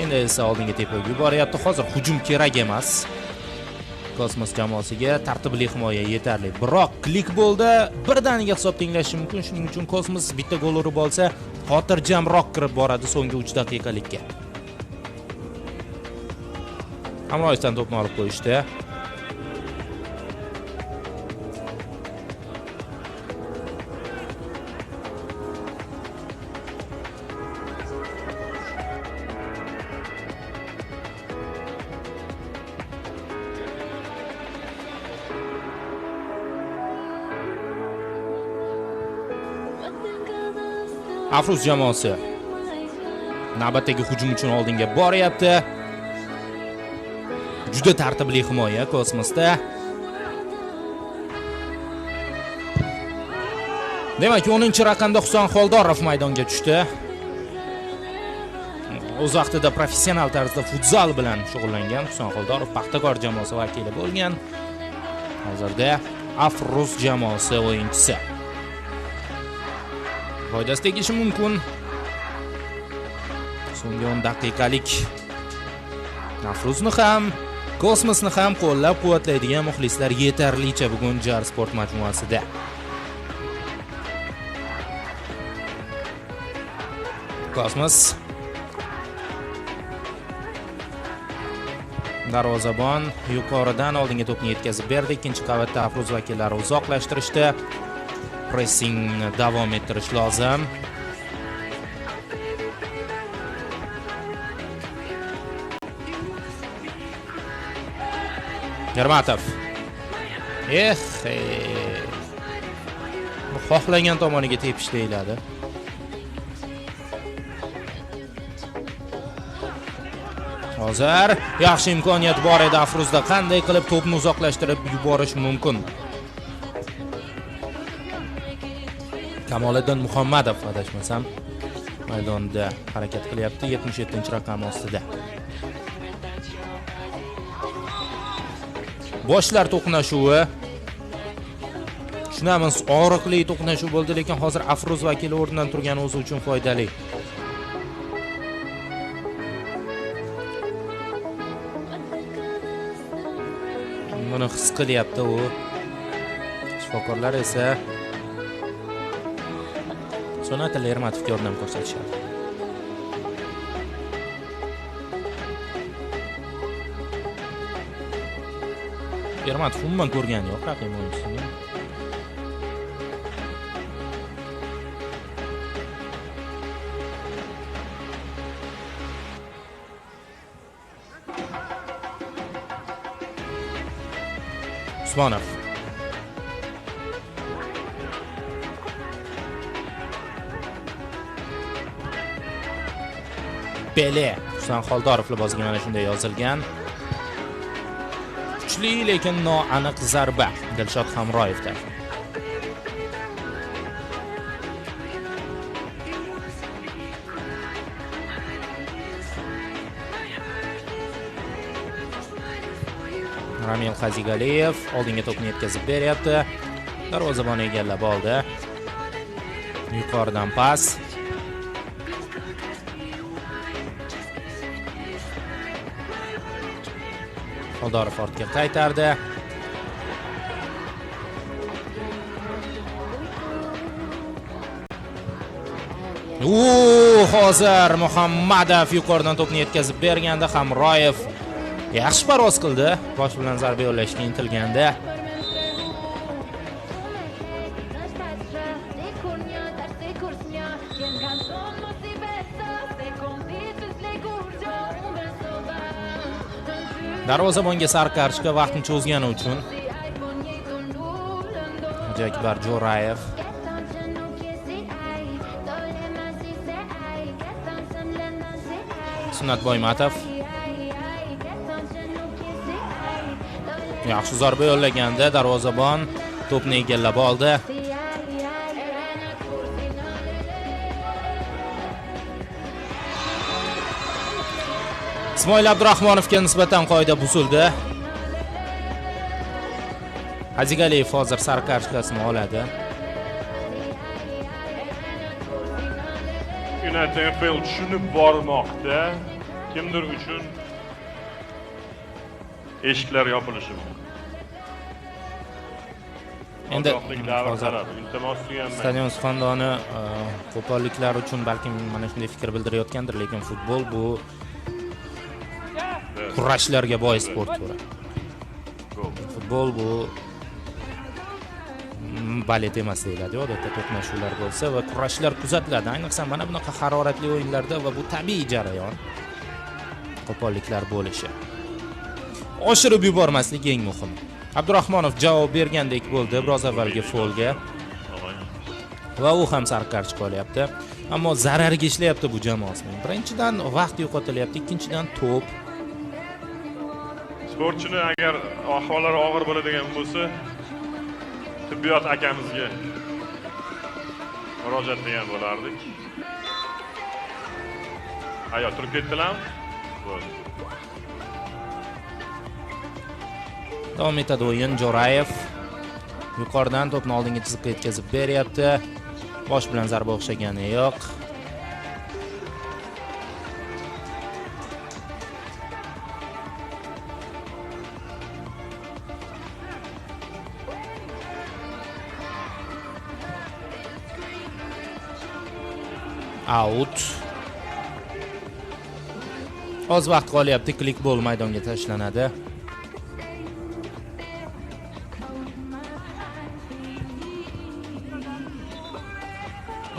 endi esa oldinga tepib yuboryapti. Hozir hujum kerak emas. Kosmos jamoasiga tartibli himoya yetarli. Biroq klik bo'ldi. Birdaniga hisob tenglashi mumkin. Shuning uchun Kosmos bitta gol urib olsa, xotirjamroq kirib boradi so'nggi 3 daqiqalikka. Hamroyevdan to'pni olib qo'yishdi. Afruz jamoasi navbatdagi hujum uchun oldinga boryapti. Juda tartibli himoya Kosmosda. Demak, 10-raqamda Husan Xoldorov maydonga tushdi. O'z vaqtida professional tarzda futzal bilan shug'ullangan Husan Xoldorov Paxtakor jamoasi vakili bo'lgan. Hozirda Afruz jamoasi o'yinchisi. Foydasi tegishi mumkin. So'nggi 10 daqiqalik Afruzni ham, Kosmosni ham qo'llab-quvvatlaydigan muxlislar yetarlicha bugun Jar sport majmuasida. Kosmos darvozabon yuqoridan oldinga to'pni yetkazib berdi. Ikkinchi qavatda Afruz vakillari uzoqlashtirishdi. Pressing davom ettirish lozim. Yarmatov. Xohlagan tomoniga tepish deyiladi. Hozir yaxshi imkoniyat bor edi Afruzda. Qanday qilib to'pni uzoqlashtirib yuborish mumkin? Kamoliddin Muhammadov adashmasam maydonda harakat qilyapti 77-raqam ostida. Boshlar to'qnashuvi. Tushunamiz, og'riqli to'qnashuv bo'ldi, lekin hozir Afruz vakili o'rnidan turgani o'zi uchun foydali. Buni his qilyapti u. Shifokorlar esa Sonat Lermatovga yordam ko'rsatishadi. Lermatov umuman ko'rgani yo'q raqib o'yinchisini. Usmonov. Pele. Husan Xoldorov liboziga mana shunday yozilgan. Kuchli lekin noaniq zarba Dilshod Hamroyev tarafidan. Ramil Xazigaliyev oldinga to'pni yetkazib beryapti. Darvozabon egallab oldi. Yuqoridan pas. Xoldorov ortga qaytardi. Hozir Muhammadov yuqoridan to'pni yetkazib berganda Hamroyev yaxshi parvoz qildi. Bosh bilan zarba yo'llashga intilganda. Darvozabonga sariq kartochka vaqtni cho'zgani uchun. Jakbar Jo'rayev. Sunnat Boymatov. Yaxshi zarba yo'llaganda darvozabon to'pni egallab oldi. Ismoil Abdurahmonovga nisbatan qoida buzildi. Xazigaliyev hozir sariq kartochkasini oladi. United Field tushunib bormoqda. Kimdir uchun eshiklar yopilishi mumkin. Endi stadion suxandoni qo'polliklar uchun balkim mana shunday fikr bildirayotgandir, lekin futbol bu kurashlarga boy sport turi. Futbol bu balet emas deyiladi. Odatda to'qnashuvlar bo'lsa va kurashlar kuzatiladi. Ayniqsa mana bunaqa haroratli o'yinlarda va bu tabiiy jarayon. Qo'polliklar bo'lishi. Oshirib yubormaslik eng muhimi. Abdurahmonov javob bergandek bo'ldi biroz avvalgi folga. Va u ham sariq kartochka olyapti. Ammo zararga ishlayapti bu jamoasining. Birinchidan vaqt yo'qotilyapti, ikkinchidan to'p. Sportchini agar ahvollari og'ir bo'ladigan bo'lsa, tibbiyot akamizga murojaat qilgan bo'lardik. Ayo, turib ketdilar. Bo'ldi. Davom etadi o'yin. Jo'rayev yuqoridan to'pni oldinga chiziqqa yetkazib beryapti. Bosh bilan zarba o'xshagani yo'q. Out. Oz vaqt qolyapti, klik bol maydonga tashlanadi.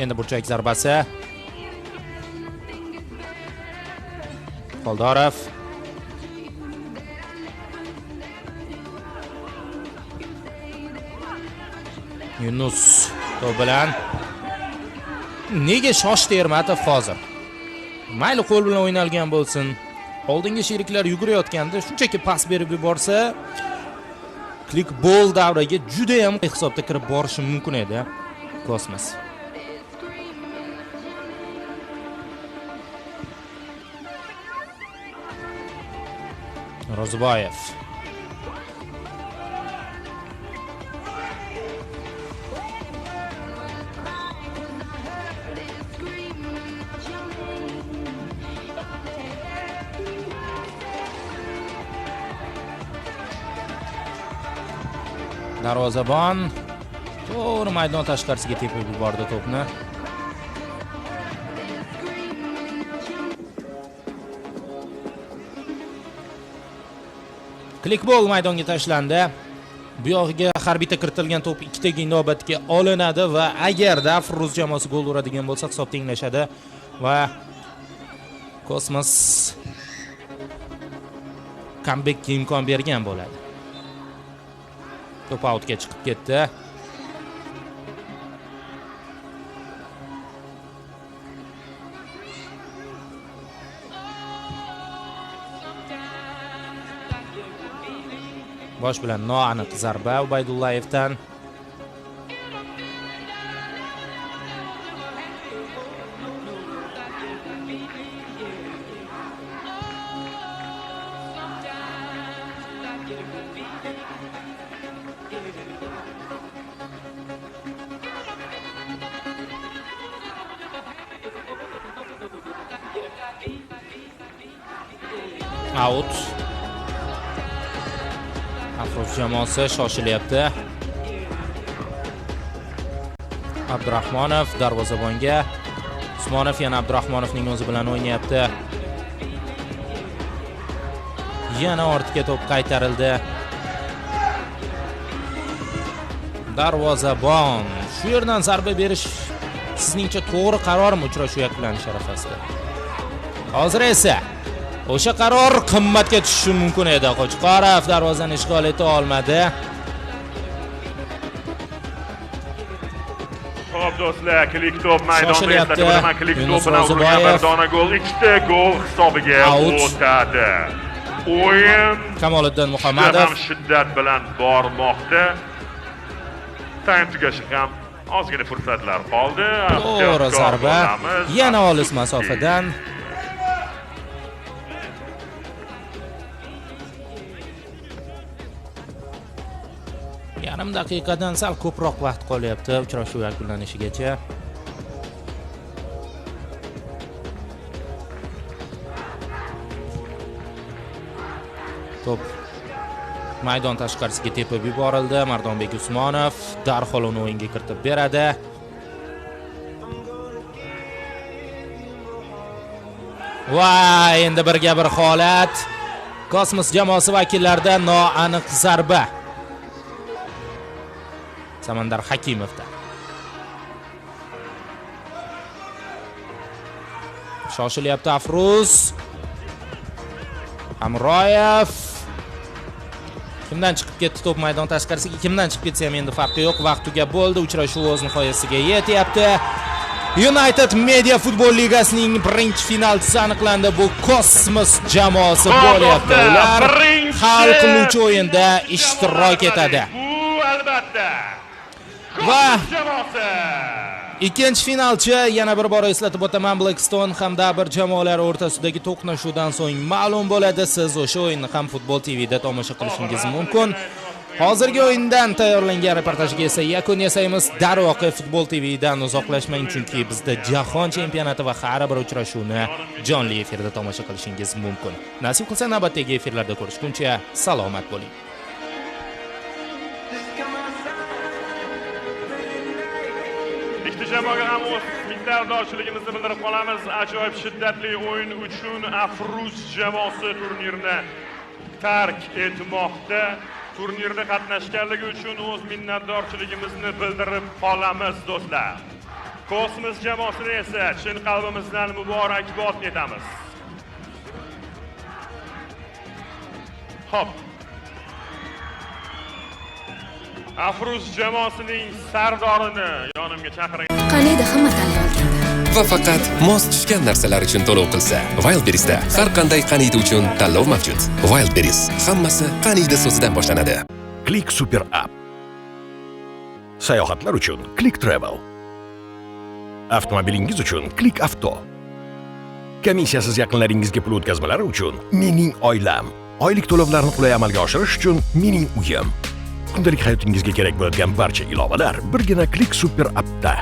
Endi burchak zarbasi. Xoldorov. Yunus to'p bilan. Nega shoshdi Ermatov hozir? Mayli qo'l bilan o'ynalgan bo'lsin. Oldingi sheriklar yugurayotganda shunchaki pas berib yuborsa, klik bol davriga juda ham hisobda kirib borishi mumkin edi. Kosmos. Ro'ziboyev. Darvozabon to'g'ri maydon tashqarisiga tepib yubordi to'pni. Klikbol maydonga tashlandi. Bu yog'iga har bitta kiritilgan to'p ikkitaga inobatga olinadi va agarda Fruz jamoasi gol uradigan bo'lsa hisob tenglashadi va Kosmos comebackga imkon bergan bo'ladi. To'p outga chiqib ketdi. Bosh bilan noaniq zarba Ubaydullayevdan. Out. Afruz jamoasi shoshilyapti. Abdurahmonov darvozabonga. Usmonov yana Abdurahmonovning o'zi bilan o'ynayapti. Yana ortga to'p qaytarildi. Darvozabon. Shu yerdan zarba berish sizningcha to'g'ri qarormi uchrashuv yakunlanishi arafasida? Hozir esa o'sha qaror qimmatga tushishi mumkin edi. Qo'chqorov darvozani ishg'ol eta olmadi. Xo'p do'stlar, klik to'p maydonda eslatib o'taman. Klik to'p bilan urilgan bir dona gol, ikkita gol hisobiga o'tadi. O'yin Kamoliddin Muhammadov shiddat bilan bormoqda. Time tugashi ham ozgina fursatlar qoldi. To'g'ri zarba. Yana olis masofadan. Yarim daqiqadan sal ko'proq vaqt qolyapti uchrashuv yakunlanishigacha. To'p maydon tashqarisiga tepib yuborildi. Mardonbek Usmonov darhol uni o'yinga kiritib beradi. Va endi birga bir holat. Kosmos jamoasi vakillaridan noaniq zarba. Samandar Hakimovda. Shoshilyapti Afruz. Hamroyev. Kimdan chiqib ketdi to'p maydon tashqarisiga? Kimdan chiqib ketsa ham endi farqi yo'q. Vaqt tugab bo'ldi. Uchrashuv o'z nihoyasiga yetyapti. United Media Futbol Ligasining birinchi finalchisi aniqlandi. Bu Kosmos jamoasi bo'lyapti. Ular hal qiluvchi o'yinda ishtirok etadi. Bu albatta Va ikkinchi finalchi, yana bir bor eslatib o'taman, Blackstone hamda bir jamoalar o'rtasidagi to'qnashuvdan so'ng ma'lum bo'ladi. Siz o'sha o'yinni ham Futbol TVda tomosha qilishingiz mumkin. Hozirgi o'yindan tayyorlangan reportajga esa yakun yasaymiz. Darvoqe Futbol TVdan uzoqlashmang, chunki bizda Jahon chempionati va har bir uchrashuvni jonli efirda tomosha qilishingiz mumkin. Nasib qilsa navbatdagi efirlarda ko'rishguncha salomat bo'ling. Ikkita jamoaga ham o'z minnatdorchiligimizni bildirib qolamiz. Ajoyib shiddatli o'yin uchun Afruz jamoasi turnirni tark etmoqda. Turnirda qatnashganligi uchun o'z minnatdorchiligimizni bildirib qolamiz do'stlar. Kosmos jamoasini esa chin qalbimizdan muborakbod etamiz. Hop. Afruz jamoasining sardorini yonimga chaqiring. Qaniydi hamma tanlay olganda. Va faqat mos tushgan narsalar uchun to'lov qilsa, Wildberries'da har qanday qaniydi uchun tanlov mavjud. Wildberries, hammasi qaniydi so'zidan boshlanadi. Click Super App. Sayohatlar uchun Click Travel. Avtomobilingiz uchun Click Avto. Komissiyasiz yaqinlaringizga pul o'tkazmalari uchun Mening oilam. Oylik to'lovlarni qulay amalga oshirish uchun Mening uyim. Kundalik hayotingizga kerak bo'lgan barcha ilovalar birgina Click Super appda.